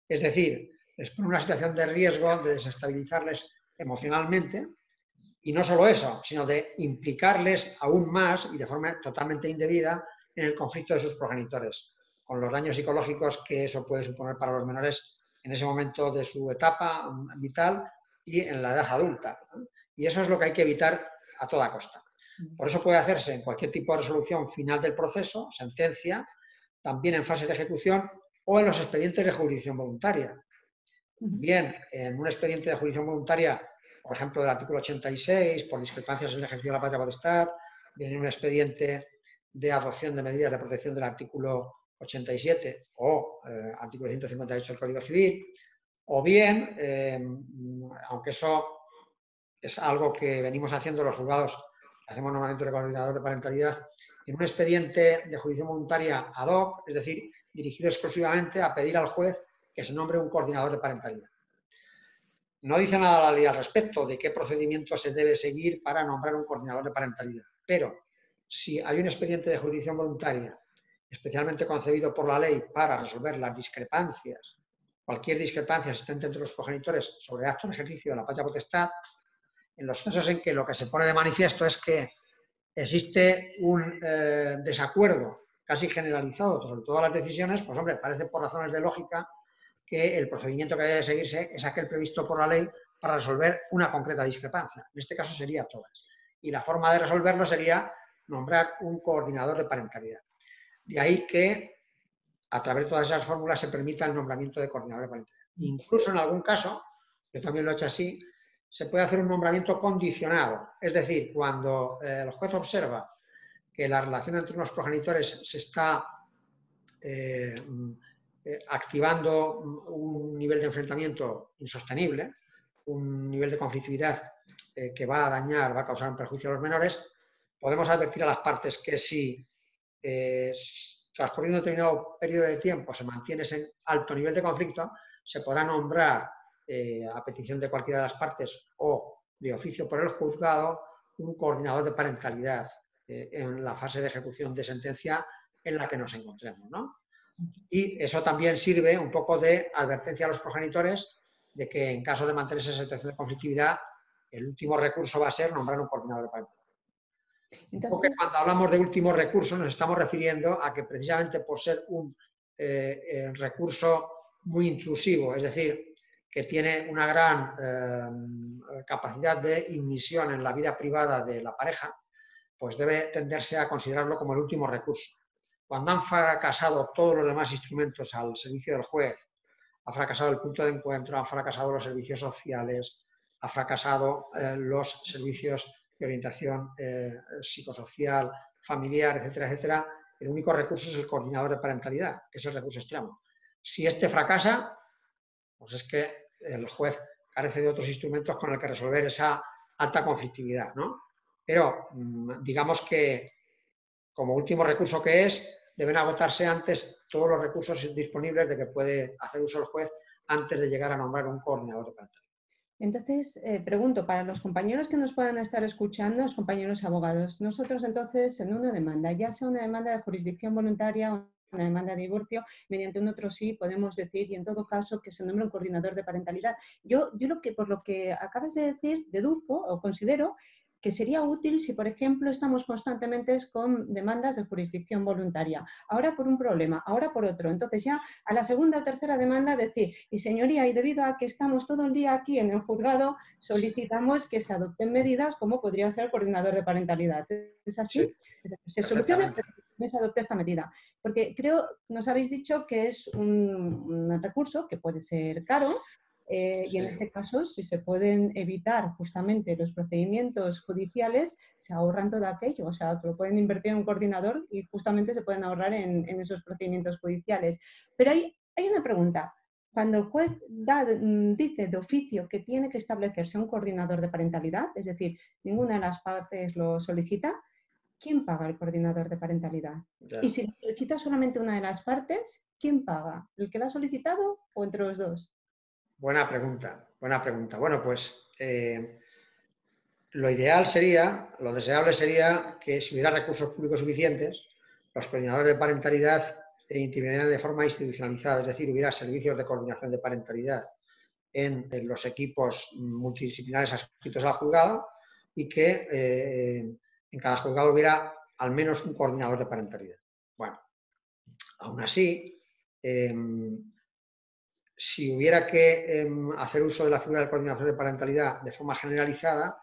Es decir, les pone una situación de riesgo, de desestabilizarles emocionalmente, y no solo eso, sino de implicarles aún más y de forma totalmente indebida en el conflicto de sus progenitores, con los daños psicológicos que eso puede suponer para los menores en ese momento de su etapa vital y en la edad adulta, ¿no? Y eso es lo que hay que evitar a toda costa. Por eso puede hacerse en cualquier tipo de resolución final del proceso, sentencia, también en fase de ejecución o en los expedientes de jurisdicción voluntaria. Bien, en un expediente de jurisdicción voluntaria, por ejemplo, del artículo 86, por discrepancias en el ejercicio de la patria potestad, bien en un expediente de adopción de medidas de protección del artículo 87 o artículo 158 del Código Civil, o bien, aunque eso es algo que venimos haciendo los juzgados, hacemos normalmente el coordinador de parentalidad, en un expediente de jurisdicción voluntaria ad hoc, es decir, dirigido exclusivamente a pedir al juez que se nombre un coordinador de parentalidad. No dice nada la ley al respecto de qué procedimiento se debe seguir para nombrar un coordinador de parentalidad, pero si hay un expediente de jurisdicción voluntaria especialmente concebido por la ley para resolver las discrepancias, cualquier discrepancia existente entre los progenitores sobre acto de ejercicio de la patria potestad, en los casos en que lo que se pone de manifiesto es que existe un desacuerdo casi generalizado sobre todas las decisiones, pues hombre, parece por razones de lógica que el procedimiento que debe seguirse es aquel previsto por la ley para resolver una concreta discrepancia. En este caso sería todas. Y la forma de resolverlo sería nombrar un coordinador de parentalidad. De ahí que a través de todas esas fórmulas se permita el nombramiento de coordinador de parentalidad. Incluso en algún caso, yo también lo he hecho así, se puede hacer un nombramiento condicionado. Es decir, cuando el juez observa que la relación entre unos progenitores se está activando un nivel de enfrentamiento insostenible, un nivel de conflictividad que va a dañar, va a causar un perjuicio a los menores, podemos advertir a las partes que si transcurriendo un determinado periodo de tiempo se mantiene ese alto nivel de conflicto, se podrá nombrar a petición de cualquiera de las partes o de oficio por el juzgado un coordinador de parentalidad en la fase de ejecución de sentencia en la que nos encontremos, ¿no? Y eso también sirve un poco de advertencia a los progenitores de que en caso de mantenerse esa situación de conflictividad, el último recurso va a ser nombrar un coordinador de parentalidad. Entonces, cuando hablamos de último recurso nos estamos refiriendo a que precisamente por ser un recurso muy intrusivo, es decir, que tiene una gran capacidad de inmisión en la vida privada de la pareja, pues debe tenderse a considerarlo como el último recurso. Cuando han fracasado todos los demás instrumentos al servicio del juez, ha fracasado el punto de encuentro, han fracasado los servicios sociales, ha fracasado los servicios de orientación psicosocial, familiar, etcétera, etcétera, el único recurso es el coordinador de parentalidad, que es el recurso extremo. Si este fracasa, pues es que el juez carece de otros instrumentos con el que resolver esa alta conflictividad, ¿no? Pero digamos que como último recurso que es, deben agotarse antes todos los recursos disponibles de que puede hacer uso el juez antes de llegar a nombrar un coordinador de parentalidad. Entonces, pregunto, para los compañeros que nos puedan estar escuchando, los compañeros abogados, nosotros entonces en una demanda, ya sea una demanda de jurisdicción voluntaria o una demanda de divorcio, mediante un otro sí podemos decir, y en todo caso, que se nombre un coordinador de parentalidad. Yo por lo que acabas de decir, deduzco o considero que sería útil si, por ejemplo, estamos constantemente con demandas de jurisdicción voluntaria. Ahora por un problema, ahora por otro. Entonces ya a la segunda o tercera demanda decir, y señoría, y debido a que estamos todo el día aquí en el juzgado, solicitamos que se adopten medidas como podría ser el coordinador de parentalidad. ¿Es así? Sí, se soluciona, pero se adopte esta medida. Porque creo, nos habéis dicho que es un recurso que puede ser caro, y en este caso, si se pueden evitar justamente los procedimientos judiciales, se ahorran todo aquello. O sea, que lo pueden invertir en un coordinador y justamente se pueden ahorrar en esos procedimientos judiciales. Pero hay una pregunta. Cuando el juez dice de oficio que tiene que establecerse un coordinador de parentalidad, es decir, ninguna de las partes lo solicita, ¿quién paga el coordinador de parentalidad? Ya. Y si lo solicita solamente una de las partes, ¿quién paga? ¿El que lo ha solicitado o entre los dos? Buena pregunta, buena pregunta. Bueno, pues lo ideal sería, lo deseable sería que si hubiera recursos públicos suficientes, los coordinadores de parentalidad intervinieran de forma institucionalizada, es decir, hubiera servicios de coordinación de parentalidad en los equipos multidisciplinares adscritos al juzgado y que en cada juzgado hubiera al menos un coordinador de parentalidad. Bueno, aún así, si hubiera que hacer uso de la figura del coordinador de parentalidad de forma generalizada,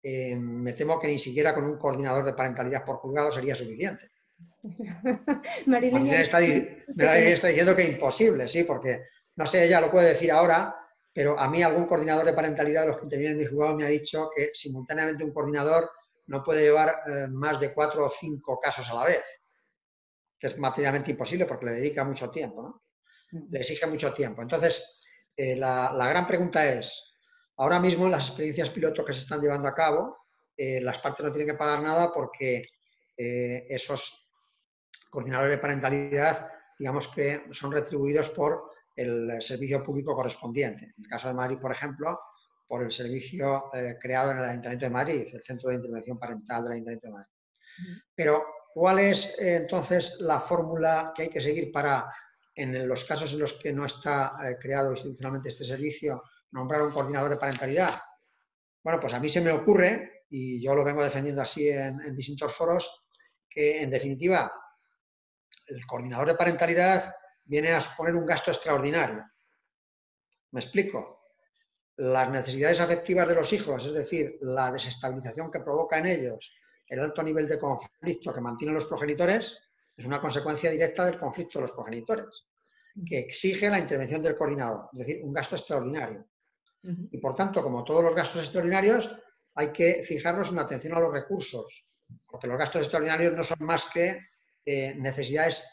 me temo que ni siquiera con un coordinador de parentalidad por juzgado sería suficiente. Marilena está diciendo que es imposible, sí, porque, no sé, ella lo puede decir ahora, pero a mí algún coordinador de parentalidad de los que intervienen en mi juzgado me ha dicho que simultáneamente un coordinador no puede llevar más de 4 o 5 casos a la vez, que es materialmente imposible porque le dedica mucho tiempo, ¿no? Le exige mucho tiempo. Entonces, la gran pregunta es, ahora mismo en las experiencias piloto que se están llevando a cabo, las partes no tienen que pagar nada porque esos coordinadores de parentalidad, digamos que son retribuidos por el servicio público correspondiente. En el caso de Madrid, por ejemplo, por el servicio creado en el Ayuntamiento de Madrid, el Centro de Intervención Parental del Ayuntamiento de Madrid. Pero, ¿cuál es entonces la fórmula que hay que seguir para, en los casos en los que no está creado institucionalmente este servicio, nombrar un coordinador de parentalidad? Bueno, pues a mí se me ocurre, y yo lo vengo defendiendo así en distintos foros, que en definitiva el coordinador de parentalidad viene a suponer un gasto extraordinario. ¿Me explico? Las necesidades afectivas de los hijos, es decir, la desestabilización que provoca en ellos el alto nivel de conflicto que mantienen los progenitores, es una consecuencia directa del conflicto de los progenitores, que exige la intervención del coordinador, es decir, un gasto extraordinario. Y por tanto, como todos los gastos extraordinarios, hay que fijarnos en la atención a los recursos, porque los gastos extraordinarios no son más que necesidades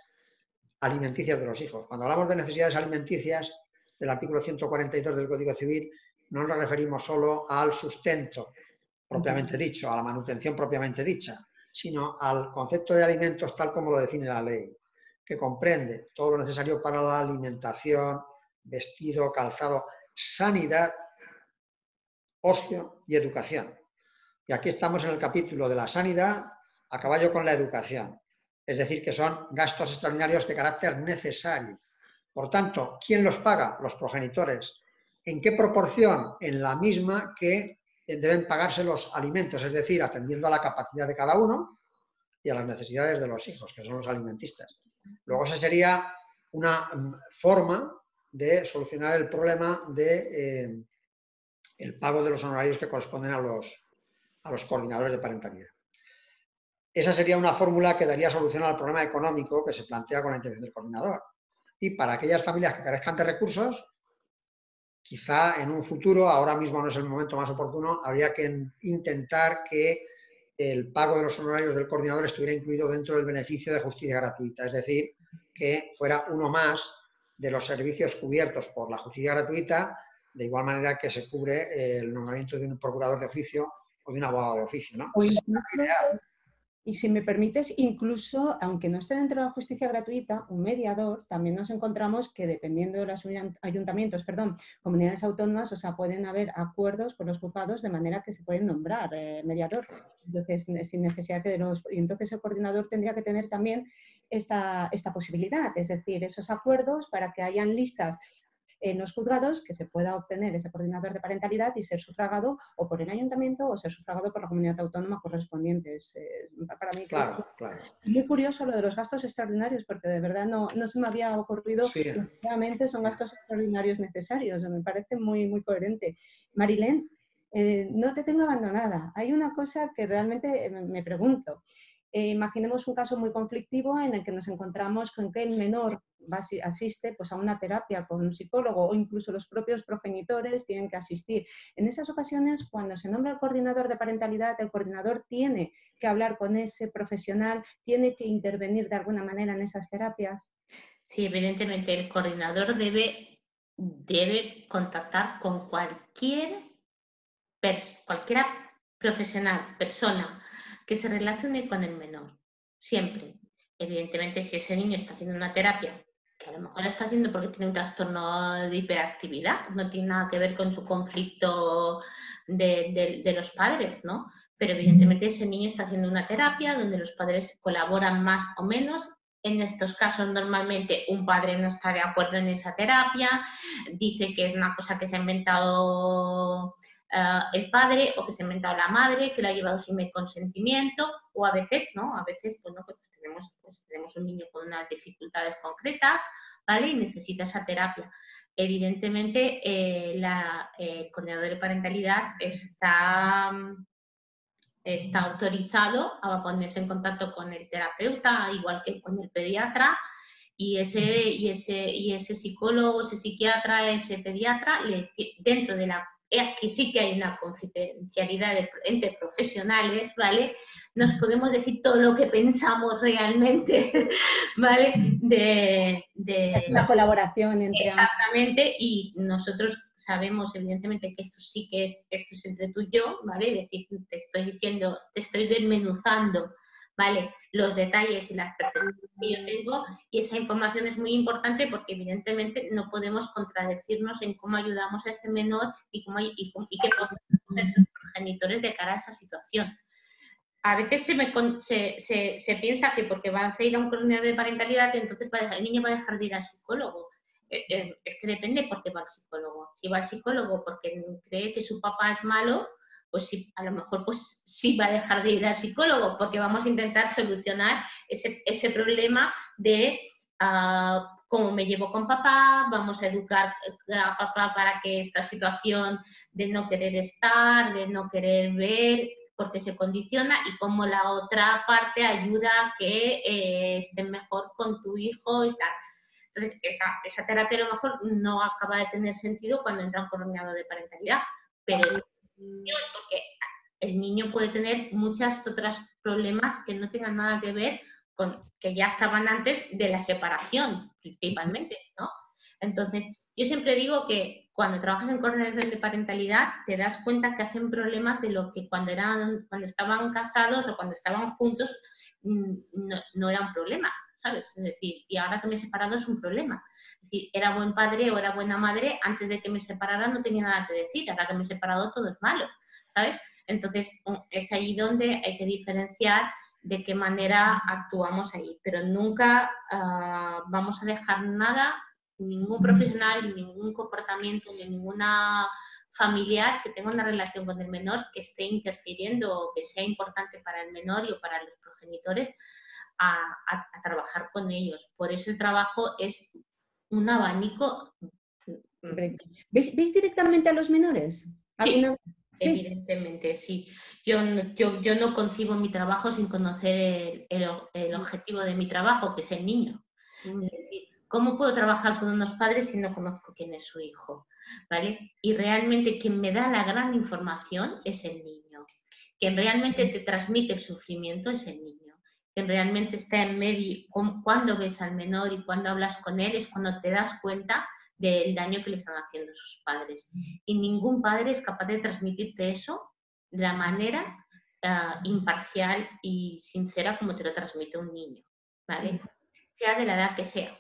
alimenticias de los hijos. Cuando hablamos de necesidades alimenticias del artículo 142 del Código Civil, no nos referimos solo al sustento propiamente dicho, a la manutención propiamente dicha, sino al concepto de alimentos tal como lo define la ley, que comprende todo lo necesario para la alimentación, vestido, calzado, sanidad, ocio y educación. Y aquí estamos en el capítulo de la sanidad a caballo con la educación. Es decir, que son gastos extraordinarios de carácter necesario. Por tanto, ¿quién los paga? Los progenitores. ¿En qué proporción? En la misma que deben pagarse los alimentos, es decir, atendiendo a la capacidad de cada uno y a las necesidades de los hijos, que son los alimentistas. Luego esa sería una forma de solucionar el problema de el pago de los honorarios que corresponden a los coordinadores de parentalidad. Esa sería una fórmula que daría solución al problema económico que se plantea con la intervención del coordinador. Y para aquellas familias que carezcan de recursos, quizá en un futuro, ahora mismo no es el momento más oportuno, habría que intentar que el pago de los honorarios del coordinador estuviera incluido dentro del beneficio de justicia gratuita, es decir, que fuera uno más de los servicios cubiertos por la justicia gratuita, de igual manera que se cubre el nombramiento de un procurador de oficio o de un abogado de oficio, ¿no? Y si me permites, incluso, aunque no esté dentro de la justicia gratuita, un mediador, también nos encontramos que dependiendo de los ayuntamientos, comunidades autónomas, o sea, pueden haber acuerdos con los juzgados de manera que se pueden nombrar mediador. Entonces, sin necesidad de y entonces el coordinador tendría que tener también esta posibilidad, es decir, esos acuerdos para que hayan listas en los juzgados que se pueda obtener ese coordinador de parentalidad y ser sufragado o por el ayuntamiento o ser sufragado por la comunidad autónoma correspondiente. Para mí claro. Es muy curioso lo de los gastos extraordinarios, porque de verdad no se me había ocurrido. Sí. Efectivamente son gastos extraordinarios necesarios, me parece muy, muy coherente. Marilén, no te tengo abandonada. Hay una cosa que realmente me pregunto. Imaginemos un caso muy conflictivo en el que nos encontramos con que el menor asiste pues, a una terapia con un psicólogo o incluso los propios progenitores tienen que asistir. En esas ocasiones, cuando se nombra el coordinador de parentalidad, el coordinador tiene que hablar con ese profesional, tiene que intervenir de alguna manera en esas terapias. Sí, evidentemente el coordinador debe contactar con cualquiera profesional, persona que se relacione con el menor, siempre. Evidentemente, si ese niño está haciendo una terapia, que a lo mejor la está haciendo porque tiene un trastorno de hiperactividad, no tiene nada que ver con su conflicto de los padres, ¿no? Pero evidentemente ese niño está haciendo una terapia donde los padres colaboran más o menos. En estos casos, normalmente un padre no está de acuerdo en esa terapia, dice que es una cosa que se ha inventado el padre o que se ha inventado la madre, que lo ha llevado sin mi consentimiento, o a veces, ¿no? A veces, pues tenemos un niño con unas dificultades concretas, ¿vale? Y necesita esa terapia. Evidentemente, el coordinador de parentalidad está autorizado a ponerse en contacto con el terapeuta, igual que con el pediatra, y ese psicólogo, ese psiquiatra, ese pediatra, dentro de que sí que hay una confidencialidad entre profesionales, ¿vale? Nos podemos decir todo lo que pensamos realmente, ¿vale? La colaboración entre ambos. Exactamente, y nosotros sabemos evidentemente que esto es entre tú y yo, ¿vale? Es decir, te estoy diciendo, te estoy desmenuzando, ¿vale? Los detalles y las percepciones que yo tengo, y esa información es muy importante porque evidentemente no podemos contradecirnos en cómo ayudamos a ese menor y qué podemos hacer sus progenitores de cara a esa situación. A veces se piensa que porque vas a ir a un coordinador de parentalidad, entonces el niño va a dejar de ir al psicólogo. Es que depende por qué va al psicólogo. Si va al psicólogo porque cree que su papá es malo, pues sí, a lo mejor pues sí va a dejar de ir al psicólogo, porque vamos a intentar solucionar ese problema de cómo me llevo con papá, vamos a educar a papá para que esta situación de no querer estar, de no querer ver, porque se condiciona, y cómo la otra parte ayuda a que estén mejor con tu hijo y tal. Entonces, esa terapia a lo mejor no acaba de tener sentido cuando entra un coordinador de parentalidad, pero es porque el niño puede tener muchos otros problemas que no tengan nada que ver con que ya estaban antes de la separación, principalmente, ¿no? Entonces, yo siempre digo que cuando trabajas en coordinación de parentalidad te das cuenta que hacen problemas de lo que cuando estaban casados o cuando estaban juntos no era un problema, ¿sabes? Es decir, y ahora que me he separado es un problema. Es decir, era buen padre o era buena madre, antes de que me separara no tenía nada que decir, ahora que me he separado todo es malo, ¿sabes? Entonces, es ahí donde hay que diferenciar de qué manera actuamos ahí, pero nunca vamos a dejar nada, ningún profesional, ningún comportamiento, ni ninguna familiar que tenga una relación con el menor que esté interfiriendo o que sea importante para el menor y o para los progenitores a trabajar con ellos. Por eso el trabajo es un abanico. ¿Veis directamente a los menores? Sí. ¿Sí? Evidentemente, sí. Yo no concibo mi trabajo sin conocer el objetivo de mi trabajo, que es el niño. Es decir, ¿cómo puedo trabajar con unos padres si no conozco quién es su hijo? ¿Vale? Y realmente quien me da la gran información es el niño. Quien realmente te transmite el sufrimiento es el niño. Quien realmente está en medio, cuando ves al menor y cuando hablas con él, es cuando te das cuenta del daño que le están haciendo sus padres. Y ningún padre es capaz de transmitirte eso de la manera imparcial y sincera como te lo transmite un niño, ¿vale? Sea de la edad que sea,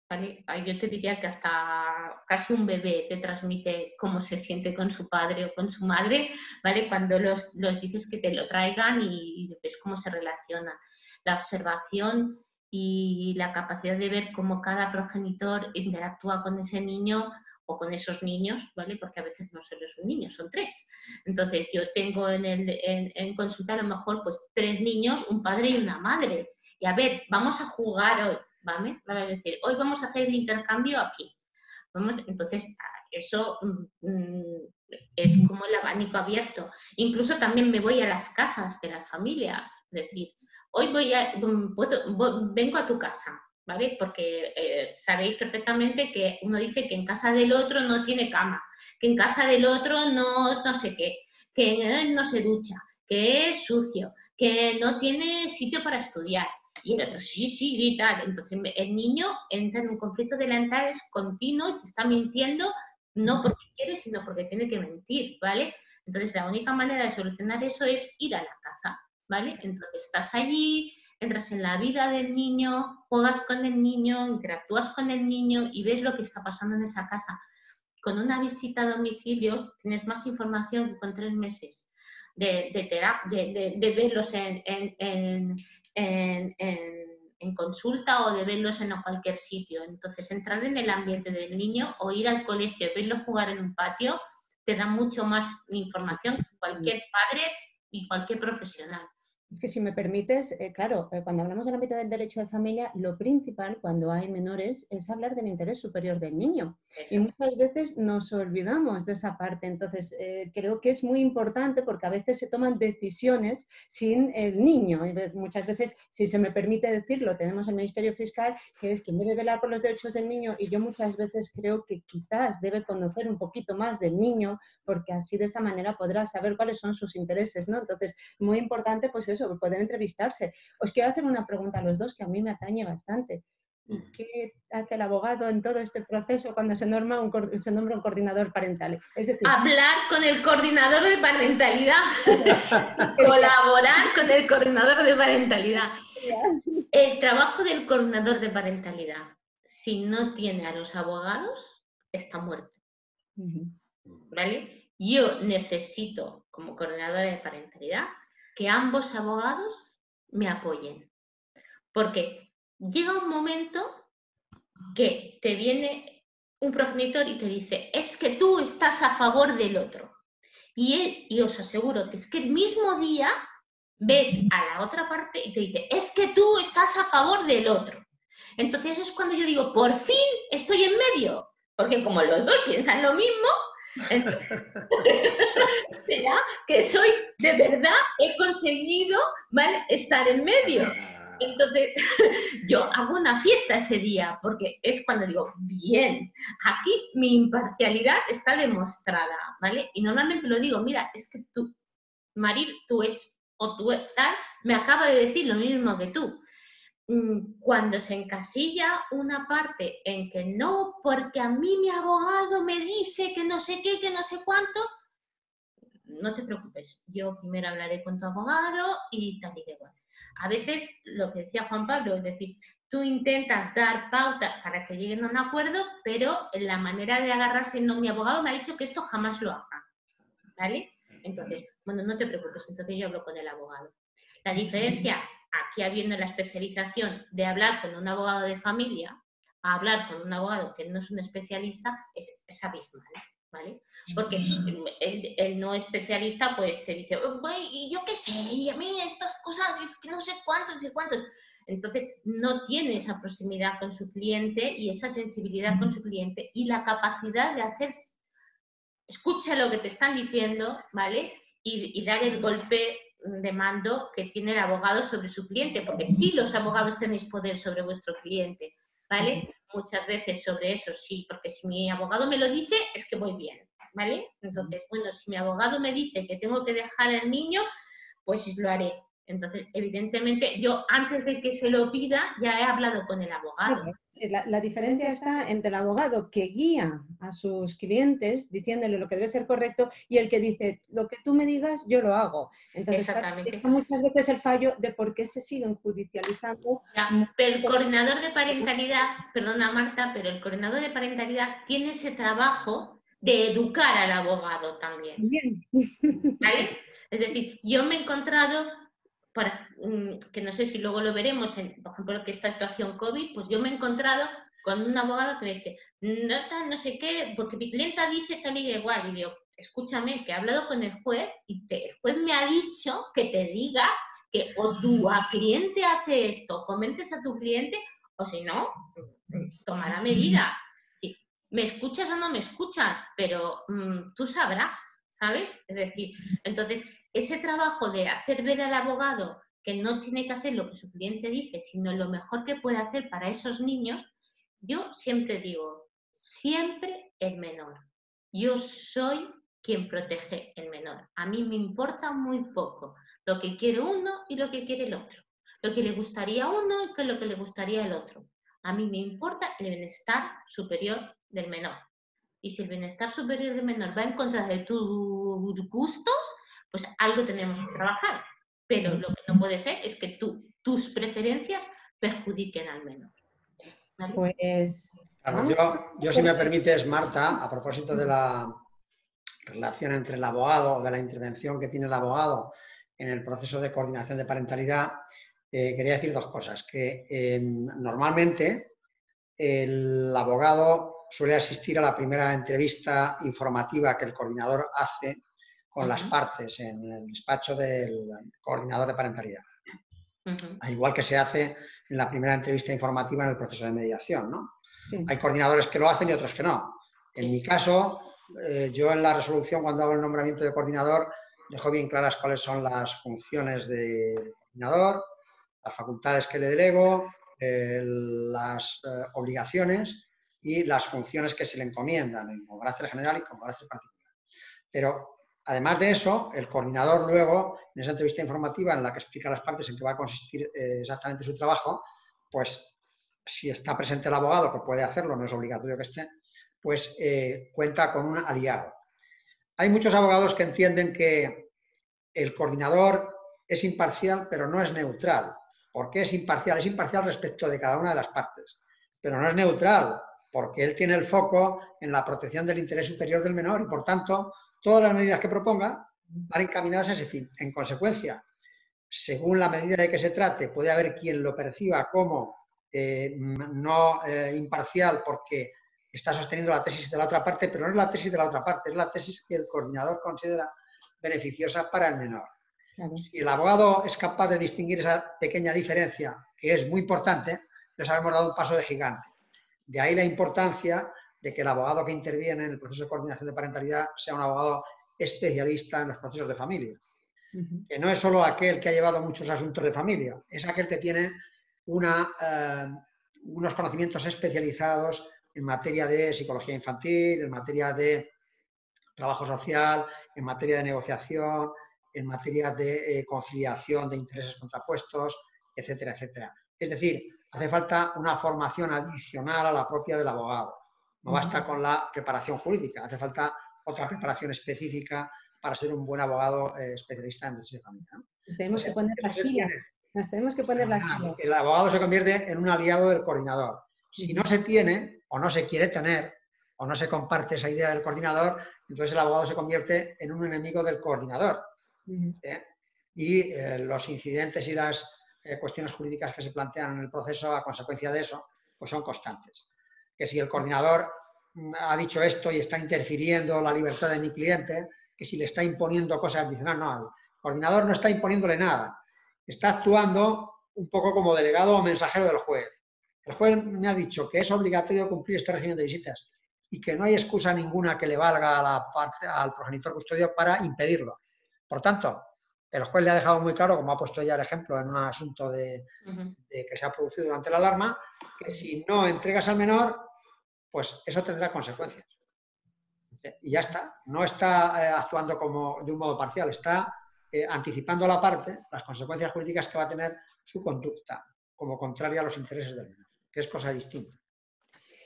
¿vale? Yo te diría que hasta casi un bebé te transmite cómo se siente con su padre o con su madre, ¿vale? Cuando los dices que te lo traigan y ves cómo se relacionan. La observación y la capacidad de ver cómo cada progenitor interactúa con ese niño o con esos niños, ¿vale? Porque a veces no solo es un niño, son 3. Entonces, yo tengo en consulta a lo mejor pues 3 niños, un padre y una madre. Y a ver, vamos a jugar hoy, ¿vale? Vamos a decir, hoy vamos a hacer el intercambio aquí. Entonces, eso es como el abanico abierto. Incluso también me voy a las casas de las familias. Es decir, hoy vengo a tu casa, ¿vale? Porque sabéis perfectamente que uno dice que en casa del otro no tiene cama, que en casa del otro no sé qué, que no se ducha, que es sucio, que no tiene sitio para estudiar. Y el otro, sí, y tal. Entonces el niño entra en un conflicto de lealtades continuo y te está mintiendo, no porque quiere, sino porque tiene que mentir, ¿vale? Entonces la única manera de solucionar eso es ir a la casa, ¿vale? Entonces estás allí, entras en la vida del niño, juegas con el niño, interactúas con el niño y ves lo que está pasando en esa casa. Con una visita a domicilio tienes más información que con 3 meses de verlos en consulta o de verlos en cualquier sitio. Entonces, entrar en el ambiente del niño o ir al colegio y verlo jugar en un patio te da mucho más información que cualquier padre y cualquier profesional. Es que si me permites, claro, cuando hablamos del ámbito del derecho de familia, lo principal cuando hay menores es hablar del interés superior del niño. Exacto. Y muchas veces nos olvidamos de esa parte. Entonces, creo que es muy importante porque a veces se toman decisiones sin el niño. Y muchas veces, si se me permite decirlo, tenemos el Ministerio Fiscal, que es quien debe velar por los derechos del niño, y yo muchas veces creo que quizás debe conocer un poquito más del niño, porque así de esa manera podrá saber cuáles son sus intereses, ¿no? Entonces, muy importante, pues eso, poder entrevistarse. Os quiero hacer una pregunta a los dos que a mí me atañe bastante. ¿Qué hace el abogado en todo este proceso cuando se nombra un coordinador parental? Es decir, hablar con el coordinador de parentalidad, colaborar con el coordinador de parentalidad. El trabajo del coordinador de parentalidad, si no tiene a los abogados, está muerto. ¿Vale? Yo necesito, como coordinadora de parentalidad, que ambos abogados me apoyen. Porque llega un momento que te viene un progenitor y te dice, es que tú estás a favor del otro. Y os aseguro que es que el mismo día ves a la otra parte y te dice, es que tú estás a favor del otro. Entonces es cuando yo digo, por fin estoy en medio. Porque como los dos piensan lo mismo, entonces, será que soy, de verdad, he conseguido, ¿vale?, estar en medio. Entonces, yo hago una fiesta ese día, porque es cuando digo, bien, aquí mi imparcialidad está demostrada, ¿vale? Y normalmente lo digo, mira, es que tú, Maril, tu ex o tu tal, me acaba de decir lo mismo que tú. Cuando se encasilla una parte en que no, porque a mí mi abogado me dice que no sé qué, que no sé cuánto, no te preocupes, yo primero hablaré con tu abogado y tal y que igual. A veces, lo que decía Juan Pablo, es decir, tú intentas dar pautas para que lleguen a un acuerdo, pero la manera de agarrarse, no, mi abogado me ha dicho que esto jamás lo haga, ¿vale? Entonces, bueno, no te preocupes, entonces yo hablo con el abogado. La diferencia, aquí habiendo la especialización de hablar con un abogado de familia a hablar con un abogado que no es un especialista, es abismal, ¿vale? Porque el no especialista pues te dice, y yo qué sé, y a mí estas cosas, es que no sé cuántos y cuántos. Entonces no tiene esa proximidad con su cliente y esa sensibilidad con su cliente y la capacidad de hacer, escucha lo que te están diciendo, ¿vale? Y dar el golpe de mando que tiene el abogado sobre su cliente, porque sí, los abogados tenéis poder sobre vuestro cliente, ¿vale? Muchas veces sobre eso sí, porque si mi abogado me lo dice, es que voy bien, ¿vale? Entonces, bueno, si mi abogado me dice que tengo que dejar al niño, pues lo haré. Entonces, evidentemente, yo antes de que se lo pida ya he hablado con el abogado. La diferencia está entre el abogado que guía a sus clientes diciéndole lo que debe ser correcto y el que dice, lo que tú me digas, yo lo hago. Entonces, Exactamente. muchas veces el fallo de por qué se siguen judicializando. Pero el coordinador de parentalidad, perdona Marta, pero el coordinador de parentalidad tiene ese trabajo de educar al abogado también. ¿Vale? Es decir, yo me he encontrado, que no sé si luego lo veremos, por ejemplo, que esta situación COVID, pues yo me he encontrado con un abogado que me dice, no sé qué, porque mi clienta dice tal y igual, y digo, escúchame, que he hablado con el juez y el juez me ha dicho que te diga que o tu cliente hace esto, convences a tu cliente, o si no, tomará medidas. Sí, ¿me escuchas o no me escuchas? Pero tú sabrás, ¿sabes? Es decir, entonces, ese trabajo de hacer ver al abogado que no tiene que hacer lo que su cliente dice, sino lo mejor que puede hacer para esos niños, yo siempre digo, siempre el menor. Yo soy quien protege el menor. A mí me importa muy poco lo que quiere uno y lo que quiere el otro. Lo que le gustaría a uno y lo que le gustaría al otro. A mí me importa el bienestar superior del menor. Y si el bienestar superior del menor va en contra de tus gustos, pues algo tenemos que trabajar. Pero lo que no puede ser es que tus preferencias perjudiquen al menor. ¿Vale? Pues... Claro, yo si me permites, Marta, a propósito de la relación entre el abogado, de la intervención que tiene el abogado en el proceso de coordinación de parentalidad, quería decir dos cosas. Que normalmente el abogado suele asistir a la primera entrevista informativa que el coordinador hace con las partes en el despacho del coordinador de parentalidad. Al igual que se hace en la primera entrevista informativa en el proceso de mediación, ¿no? Sí. Hay coordinadores que lo hacen y otros que no. En mi caso, yo en la resolución, cuando hago el nombramiento de coordinador, dejo bien claras cuáles son las funciones del coordinador, las facultades que le delego, las obligaciones y las funciones que se le encomiendan con carácter general y con carácter particular. Pero, además de eso, el coordinador luego, en esa entrevista informativa en la que explica a las partes en qué va a consistir exactamente su trabajo, pues si está presente el abogado, que puede hacerlo, no es obligatorio que esté, pues cuenta con un aliado. Hay muchos abogados que entienden que el coordinador es imparcial, pero no es neutral. ¿Por qué es imparcial? Es imparcial respecto de cada una de las partes, pero no es neutral, porque él tiene el foco en la protección del interés superior del menor y, por tanto, todas las medidas que proponga van encaminadas a ese fin. En consecuencia, según la medida de que se trate, puede haber quien lo perciba como no imparcial porque está sosteniendo la tesis de la otra parte, pero no es la tesis de la otra parte, es la tesis que el coordinador considera beneficiosa para el menor. Claro. Si el abogado es capaz de distinguir esa pequeña diferencia, que es muy importante, les habremos dado un paso de gigante. De ahí la importancia de que el abogado que interviene en el proceso de coordinación de parentalidad sea un abogado especialista en los procesos de familia. Que no es solo aquel que ha llevado muchos asuntos de familia, es aquel que tiene unos conocimientos especializados en materia de psicología infantil, en materia de trabajo social, en materia de negociación, en materia de conciliación de intereses contrapuestos, etcétera, etcétera. Es decir, hace falta una formación adicional a la propia del abogado. No basta con la preparación jurídica, hace falta otra preparación específica para ser un buen abogado especialista en derecho de familia, ¿no? Tenemos que poner las pilas. Nos tenemos que poner las pilas. El abogado se convierte en un aliado del coordinador. Si no se tiene, o no se quiere tener, o no se comparte esa idea del coordinador, entonces el abogado se convierte en un enemigo del coordinador. Y los incidentes y las cuestiones jurídicas que se plantean en el proceso a consecuencia de eso, pues son constantes. Que si el coordinador ha dicho esto y está interfiriendo la libertad de mi cliente, que si le está imponiendo cosas adicionales, no, el coordinador no está imponiéndole nada. Está actuando un poco como delegado o mensajero del juez. El juez me ha dicho que es obligatorio cumplir este régimen de visitas y que no hay excusa ninguna que le valga al progenitor custodio para impedirlo. Por tanto, el juez le ha dejado muy claro, como ha puesto ya el ejemplo en un asunto de que se ha producido durante la alarma, que si no entregas al menor, pues eso tendrá consecuencias. Y ya está. No está actuando como de un modo parcial, está anticipando a la parte las consecuencias jurídicas que va a tener su conducta como contraria a los intereses del menor, que es cosa distinta.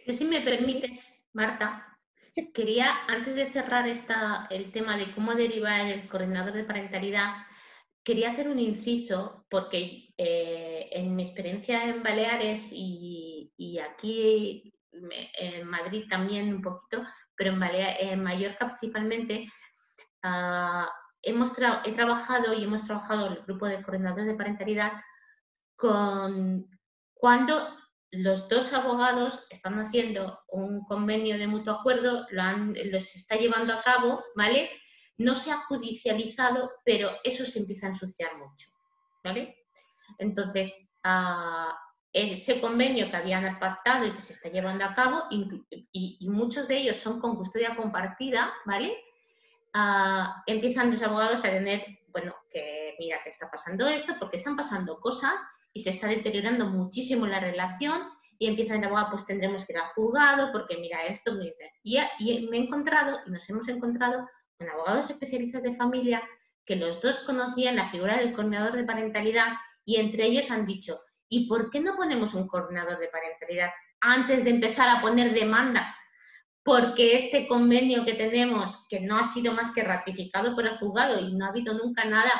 Y si me permites, Marta, Sí. quería, antes de cerrar el tema de cómo derivar el coordinador de parentalidad, quería hacer un inciso porque en mi experiencia en Baleares y aquí en Madrid también un poquito, pero en Mallorca principalmente, he trabajado y hemos trabajado el grupo de coordinadores de parentalidad cuando los dos abogados están haciendo un convenio de mutuo acuerdo, los está llevando a cabo, ¿vale? No se ha judicializado, pero eso se empieza a ensuciar mucho, ¿vale? Entonces, ese convenio que habían pactado y que se está llevando a cabo, y muchos de ellos son con custodia compartida, ¿vale? Empiezan los abogados a tener, bueno, que mira que está pasando esto, porque están pasando cosas y se está deteriorando muchísimo la relación y empiezan el abogado, pues tendremos que ir al juzgado, porque mira esto, mira. Y me he encontrado, y nos hemos encontrado con abogados especialistas de familia que los dos conocían la figura del coordinador de parentalidad y entre ellos han dicho, ¿y por qué no ponemos un coordinador de parentalidad antes de empezar a poner demandas? Porque este convenio que tenemos, que no ha sido más que ratificado por el juzgado y no ha habido nunca nada,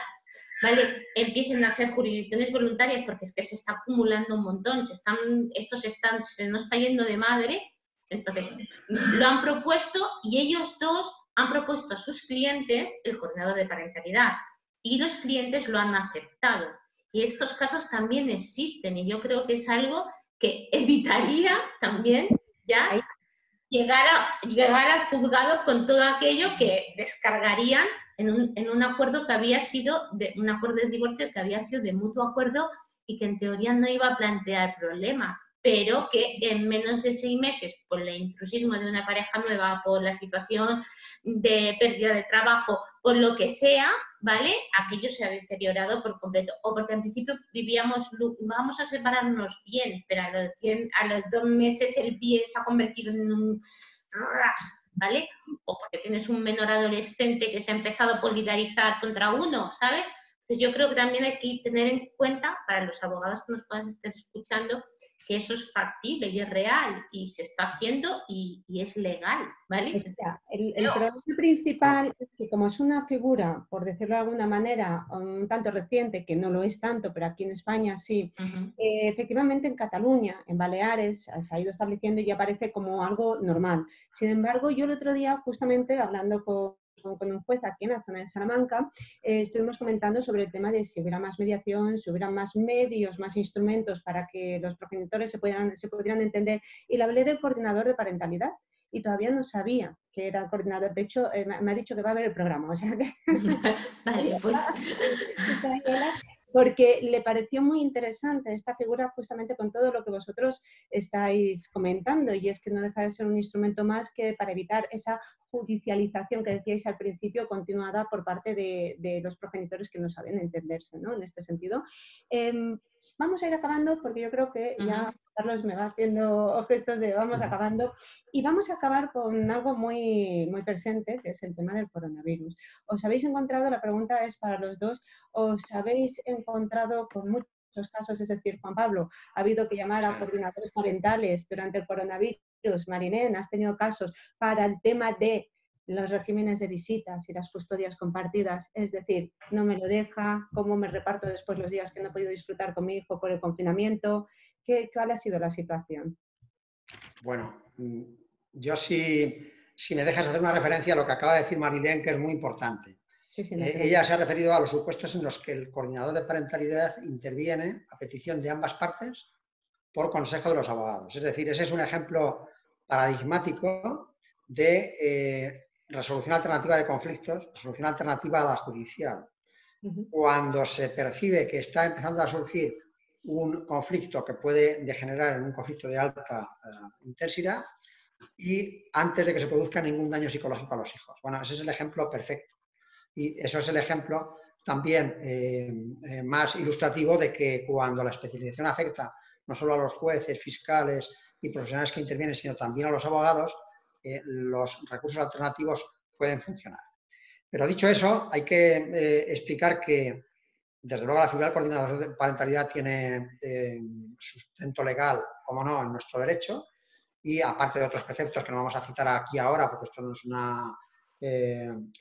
¿vale? Empiecen a ser jurisdicciones voluntarias porque es que se está acumulando un montón, se nos está yendo de madre. Entonces, lo han propuesto y ellos dos han propuesto a sus clientes el coordinador de parentalidad y los clientes lo han aceptado. Y estos casos también existen y yo creo que es algo que evitaría también ya llegar al juzgado con todo aquello que descargarían en un acuerdo que había sido, un acuerdo de divorcio que había sido de mutuo acuerdo y que en teoría no iba a plantear problemas, pero que en menos de 6 meses, por el intrusismo de una pareja nueva, por la situación de pérdida de trabajo, por lo que sea, ¿vale? Aquello se ha deteriorado por completo. O porque al principio vamos a separarnos bien, pero a los 2 meses el bien se ha convertido en un ras, ¿vale? O porque tienes un menor adolescente que se ha empezado a polarizar contra uno, ¿sabes? Entonces yo creo que también hay que tener en cuenta, para los abogados que nos puedan estar escuchando, que eso es factible y es real y se está haciendo y es legal, ¿vale? El problema principal es que como es una figura, por decirlo de alguna manera, un tanto reciente, que no lo es tanto, pero aquí en España sí, efectivamente en Cataluña, en Baleares, se ha ido estableciendo y ya parece como algo normal. Sin embargo, yo el otro día, justamente hablando con un juez aquí en la zona de Salamanca, estuvimos comentando sobre el tema de si hubiera más mediación, si hubiera más medios, más instrumentos para que los progenitores se pudieran entender, y le hablé del coordinador de parentalidad y todavía no sabía que era el coordinador. De hecho, me ha dicho que va a ver el programa, o sea que... Vale, pues... Porque le pareció muy interesante esta figura justamente con todo lo que vosotros estáis comentando, y es que no deja de ser un instrumento más que para evitar esa judicialización que decíais al principio continuada por parte de los progenitores que no saben entenderse, ¿no? En este sentido. Vamos a ir acabando porque yo creo que ya Carlos me va haciendo gestos de vamos acabando, y vamos a acabar con algo muy, muy presente, que es el tema del coronavirus. ¿Os habéis encontrado, la pregunta es para los dos, os habéis encontrado con muchos casos, es decir, Juan Pablo, ha habido que llamar a coordinadores parentales durante el coronavirus, Marilén, has tenido casos para el tema de los regímenes de visitas y las custodias compartidas, es decir, no me lo deja, cómo me reparto después los días que no he podido disfrutar con mi hijo por el confinamiento? ¿Cuál ha sido la situación? Bueno, yo si me dejas hacer una referencia a lo que acaba de decir Marilén, que es muy importante. Sí, ella se ha referido a los supuestos en los que el coordinador de parentalidad interviene a petición de ambas partes por consejo de los abogados. Es decir, ese es un ejemplo paradigmático de resolución alternativa de conflictos, resolución alternativa a la judicial. Cuando se percibe que está empezando a surgir un conflicto que puede degenerar en un conflicto de alta intensidad y antes de que se produzca ningún daño psicológico a los hijos. Bueno, ese es el ejemplo perfecto. Y eso es el ejemplo también más ilustrativo de que cuando la especialización afecta no solo a los jueces, fiscales y profesionales que intervienen, sino también a los abogados, los recursos alternativos pueden funcionar. Pero dicho eso, hay que explicar que, desde luego, la figura del coordinador de parentalidad tiene sustento legal, como no, en nuestro derecho, y aparte de otros preceptos que no vamos a citar aquí ahora, porque esto no es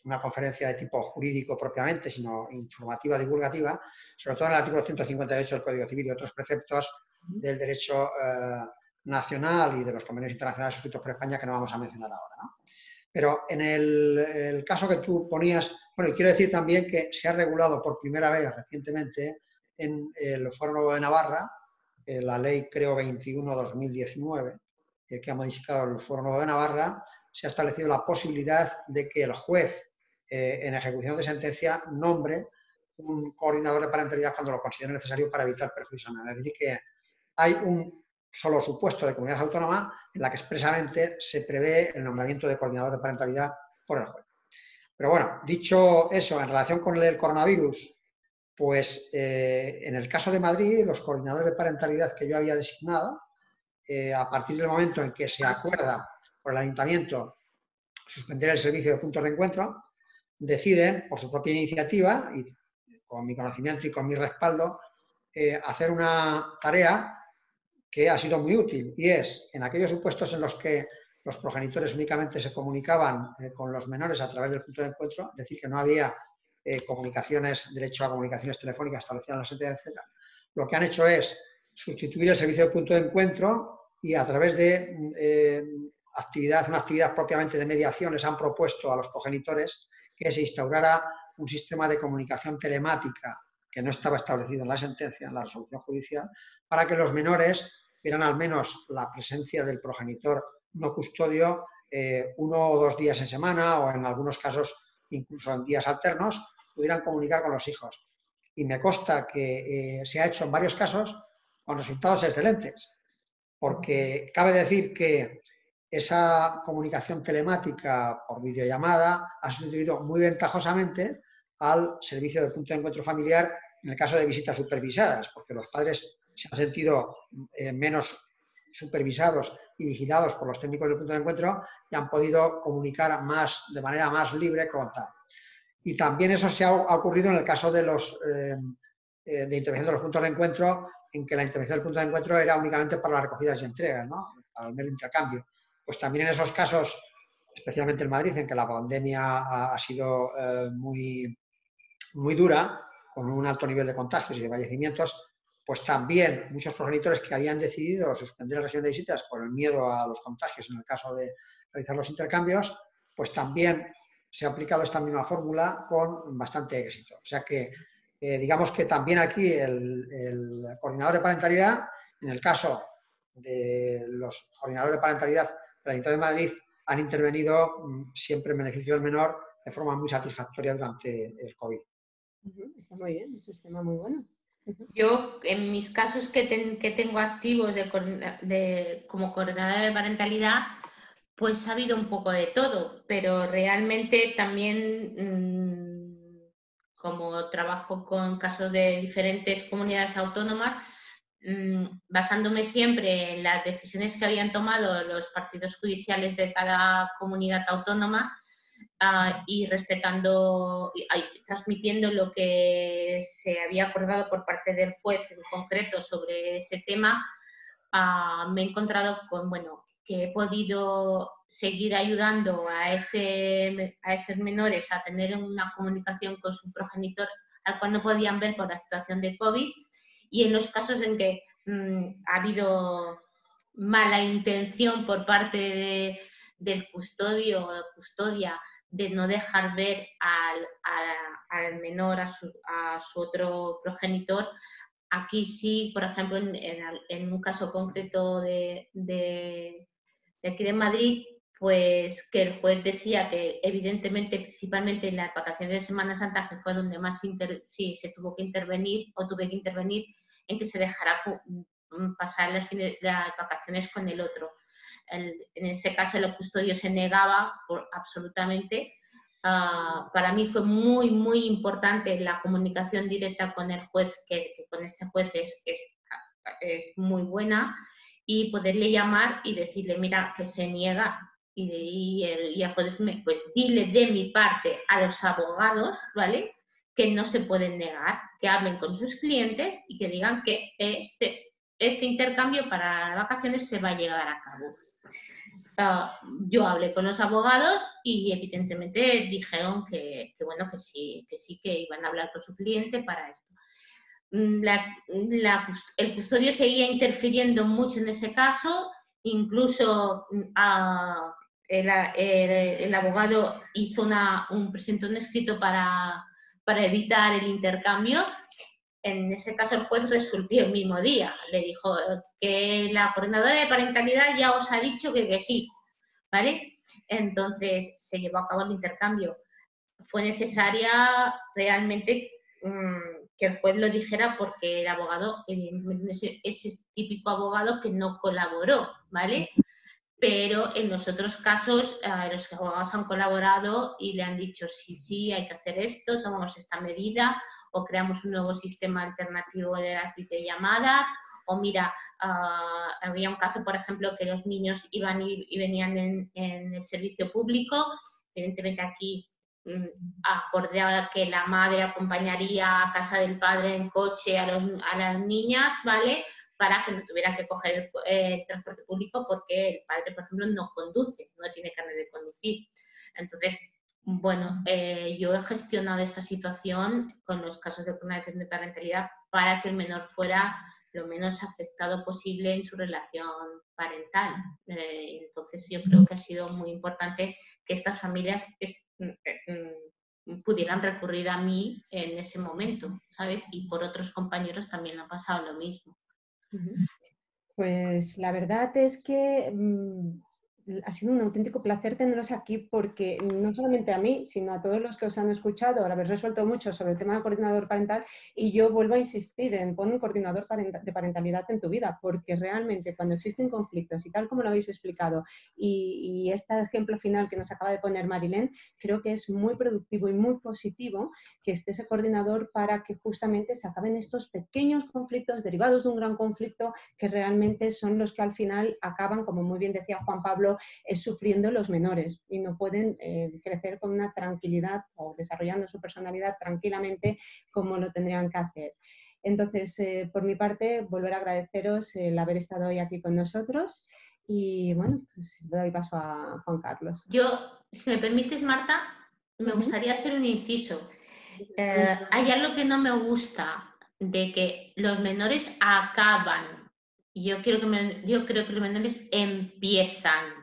una conferencia de tipo jurídico propiamente, sino informativa, divulgativa, sobre todo en el artículo 158 del Código Civil y otros preceptos del derecho nacional y de los convenios internacionales suscritos por España que no vamos a mencionar ahora, ¿no? Pero en el caso que tú ponías, bueno, y quiero decir también que se ha regulado por primera vez recientemente en el Foro Nuevo de Navarra, la ley, creo, 21/2019, que ha modificado el Foro Nuevo de Navarra, se ha establecido la posibilidad de que el juez, en ejecución de sentencia, nombre un coordinador de parentalidad cuando lo considere necesario para evitar perjuicios. Es decir, que hay un solo supuesto de comunidad autónoma en la que expresamente se prevé el nombramiento de coordinador de parentalidad por el juez. Pero bueno, dicho eso, en relación con el coronavirus, pues en el caso de Madrid, los coordinadores de parentalidad que yo había designado, a partir del momento en que se acuerda por el ayuntamiento suspender el servicio de puntos de encuentro, deciden, por su propia iniciativa y con mi conocimiento y con mi respaldo, hacer una tarea que ha sido muy útil, y es en aquellos supuestos en los que los progenitores únicamente se comunicaban con los menores a través del punto de encuentro, es decir, que no había derecho a comunicaciones telefónicas establecidas en la sentencia, etc. Lo que han hecho es sustituir el servicio de punto de encuentro y a través de una actividad propiamente de mediación les han propuesto a los progenitores que se instaurara un sistema de comunicación telemática que no estaba establecido en la sentencia, en la resolución judicial, para que los menores vieran al menos la presencia del progenitor no custodio 1 o 2 días en semana, o en algunos casos incluso en días alternos, pudieran comunicar con los hijos. Y me consta que se ha hecho en varios casos con resultados excelentes, porque cabe decir que esa comunicación telemática por videollamada ha sustituido muy ventajosamente al servicio de punto de encuentro familiar en el caso de visitas supervisadas, porque los padres se han sentido menos supervisados y vigilados por los técnicos del punto de encuentro y han podido comunicar de manera más libre con tal. Y también eso se ha ocurrido en el caso de de intervención de los puntos de encuentro, en que la intervención del punto de encuentro era únicamente para las recogidas y entregas, ¿no? Para el mero intercambio. Pues también en esos casos, especialmente en Madrid, en que la pandemia ha sido muy dura, con un alto nivel de contagios y de fallecimientos, pues también muchos progenitores que habían decidido suspender el régimen de visitas por el miedo a los contagios en el caso de realizar los intercambios, pues también se ha aplicado esta misma fórmula con bastante éxito. O sea que, digamos que también aquí el coordinador de parentalidad, en el caso de los coordinadores de parentalidad del Ayuntamiento de Madrid, han intervenido siempre en beneficio del menor de forma muy satisfactoria durante el COVID. Está muy bien, un sistema muy bueno. Yo, en mis casos que tengo activos como coordinadora de parentalidad, pues ha habido un poco de todo, pero realmente también, como trabajo con casos de diferentes comunidades autónomas, basándome siempre en las decisiones que habían tomado los partidos judiciales de cada comunidad autónoma, y respetando, transmitiendo lo que se había acordado por parte del juez en concreto sobre ese tema, me he encontrado con, bueno, que he podido seguir ayudando a esos menores a tener una comunicación con su progenitor, al cual no podían ver por la situación de COVID, y en los casos en que ha habido mala intención por parte del custodio o custodia de no dejar ver al menor a su otro progenitor. Aquí sí, por ejemplo, en un caso concreto de aquí de Madrid, pues que el juez decía que evidentemente, principalmente en las vacaciones de Semana Santa, que fue donde más se tuvo que intervenir, o tuve que intervenir, en que se dejara pasar las vacaciones con el otro. En ese caso el custodio se negaba absolutamente. Para mí fue muy, muy importante la comunicación directa con el juez, que con este juez es muy buena, y poderle llamar y decirle, mira, que se niega Y el juez, pues dile de mi parte a los abogados, ¿vale?, que no se pueden negar, que hablen con sus clientes y que digan que este intercambio para las vacaciones se va a llevar a cabo. Yo hablé con los abogados y evidentemente dijeron que bueno, que sí, que iban a hablar con su cliente para esto. El custodio seguía interfiriendo mucho en ese caso, incluso el abogado presentó un escrito para evitar el intercambio. En ese caso el juez resolvió el mismo día, le dijo que la coordinadora de parentalidad ya os ha dicho que sí, ¿vale? Entonces se llevó a cabo el intercambio. Fue necesaria realmente que el juez lo dijera, porque el abogado, evidentemente, es ese típico abogado que no colaboró, ¿vale? Pero en los otros casos los abogados han colaborado y le han dicho sí, hay que hacer esto, tomamos esta medida, o creamos un nuevo sistema alternativo de las videollamadas, o mira, había un caso, por ejemplo, que los niños iban y venían en el servicio público. Evidentemente aquí acordé que la madre acompañaría a casa del padre en coche a las niñas, ¿vale?, para que no tuvieran que coger el transporte público, porque el padre, por ejemplo, no conduce, no tiene carnet de conducir. Entonces, bueno, yo he gestionado esta situación con los casos de coordinación de parentalidad para que el menor fuera lo menos afectado posible en su relación parental. Entonces, yo creo que ha sido muy importante que estas familias pudieran recurrir a mí en ese momento, ¿sabes? Y por otros compañeros también ha pasado lo mismo. Pues la verdad es que ha sido un auténtico placer teneros aquí, porque no solamente a mí, sino a todos los que os han escuchado, habéis resuelto mucho sobre el tema del coordinador parental, y yo vuelvo a insistir en pon un coordinador de parentalidad en tu vida, porque realmente cuando existen conflictos, y tal como lo habéis explicado, y este ejemplo final que nos acaba de poner Marilén, creo que es muy productivo y muy positivo que esté ese coordinador para que justamente se acaben estos pequeños conflictos derivados de un gran conflicto, que realmente son los que al final acaban, como muy bien decía Juan Pablo, sufriendo los menores, y no pueden crecer con una tranquilidad o desarrollando su personalidad tranquilamente como lo tendrían que hacer. Entonces, por mi parte, volver a agradeceros el haber estado hoy aquí con nosotros, y bueno, pues le doy paso a Juan Carlos. Yo, si me permites, Marta, me gustaría hacer un inciso. Hay algo que no me gusta, de que los menores acaban. Yo creo que los menores empiezan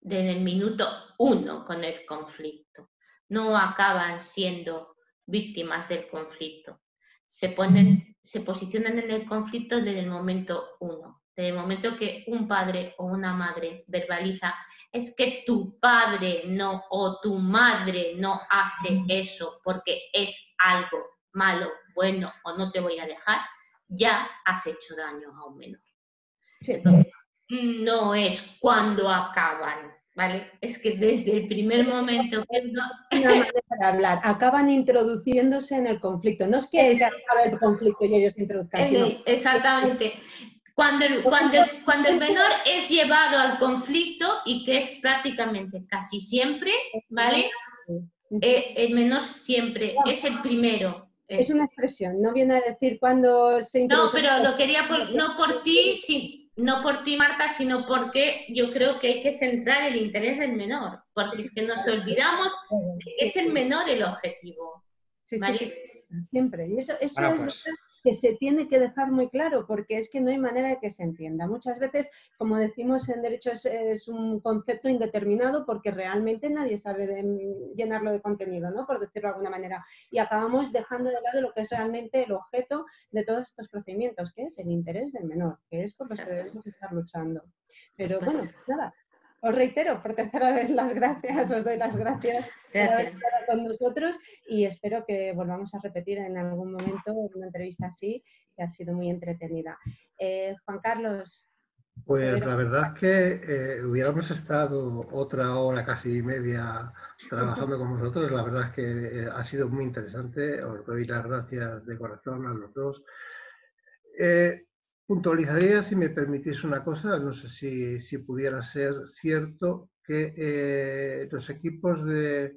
desde el minuto 1 con el conflicto. No acaban siendo víctimas del conflicto. Se posicionan en el conflicto desde el momento 1. Desde el momento que un padre o una madre verbaliza: es que tu padre no, o tu madre no hace eso porque es algo malo, bueno, o no te voy a dejar, ya has hecho daño a un menor. Entonces, no es cuando acaban, ¿vale? Es que desde el primer momento que una manera de hablar, acaban introduciéndose en el conflicto. No es que acabe el conflicto y ellos se introduzcan, sino... Exactamente. Cuando el menor es llevado al conflicto, y que es prácticamente casi siempre, ¿vale? El menor siempre es el primero. Es una expresión, no viene a decir cuando se introduce... No, pero lo quería no por ti, Marta, sino porque yo creo que hay que centrar el interés del menor, porque es que nos olvidamos de que es el menor el objetivo. ¿Vale? Sí, siempre. Y eso es verdad, que se tiene que dejar muy claro, porque es que no hay manera de que se entienda. Muchas veces, como decimos en derecho, es un concepto indeterminado, porque realmente nadie sabe llenarlo de contenido, ¿no?, por decirlo de alguna manera. Y acabamos dejando de lado lo que es realmente el objeto de todos estos procedimientos, que es el interés del menor, que es por lo que debemos estar luchando. Pero bueno, nada. Os reitero por tercera vez las gracias, os doy las gracias por haber estado con nosotros, y espero que volvamos a repetir en algún momento una entrevista así, que ha sido muy entretenida. Juan Carlos. Pues la verdad es que hubiéramos estado otra hora, casi media, trabajando con vosotros. La verdad es que ha sido muy interesante. Os doy las gracias de corazón a los dos. Puntualizaría, si me permitís, una cosa. No sé si pudiera ser cierto que los equipos de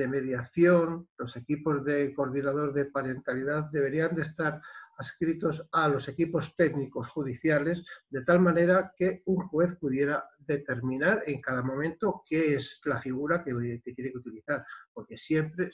mediación, los equipos de coordinador de parentalidad deberían de estar adscritos a los equipos técnicos judiciales, de tal manera que un juez pudiera determinar en cada momento qué es la figura que tiene que utilizar, porque siempre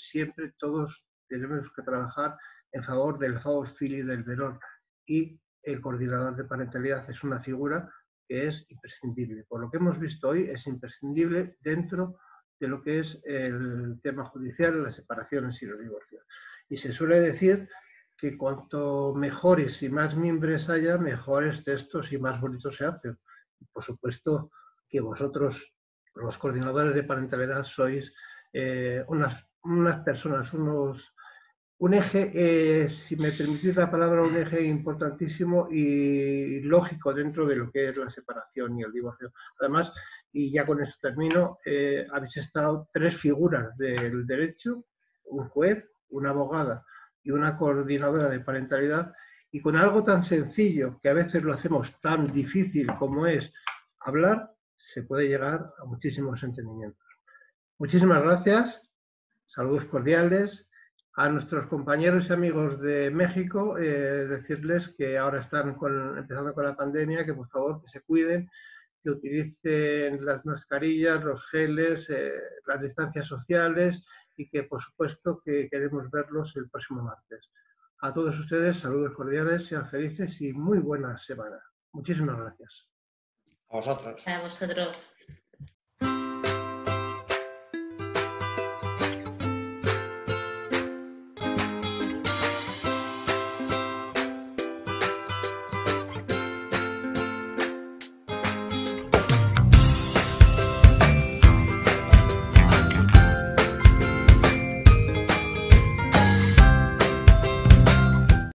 todos tenemos que trabajar en favor del favor fili del menor, y el coordinador de parentalidad es una figura que es imprescindible. Por lo que hemos visto hoy, es imprescindible dentro de lo que es el tema judicial, las separaciones y los divorcios. Y se suele decir que cuanto mejores y más mimbres haya, mejores textos y más bonitos se hacen. Por supuesto que vosotros, los coordinadores de parentalidad, sois unas personas, un eje, si me permitís la palabra, un eje importantísimo y lógico dentro de lo que es la separación y el divorcio. Además, y ya con esto termino, habéis estado 3 figuras del derecho, un juez, una abogada y una coordinadora de parentalidad, y con algo tan sencillo, que a veces lo hacemos tan difícil como es hablar, se puede llegar a muchísimos entendimientos. Muchísimas gracias, saludos cordiales. A nuestros compañeros y amigos de México, decirles que ahora están empezando con la pandemia, que por favor que se cuiden, que utilicen las mascarillas, los geles, las distancias sociales, y que por supuesto que queremos verlos el próximo martes. A todos ustedes, saludos cordiales, sean felices y muy buena semana. Muchísimas gracias. A vosotros. A vosotros.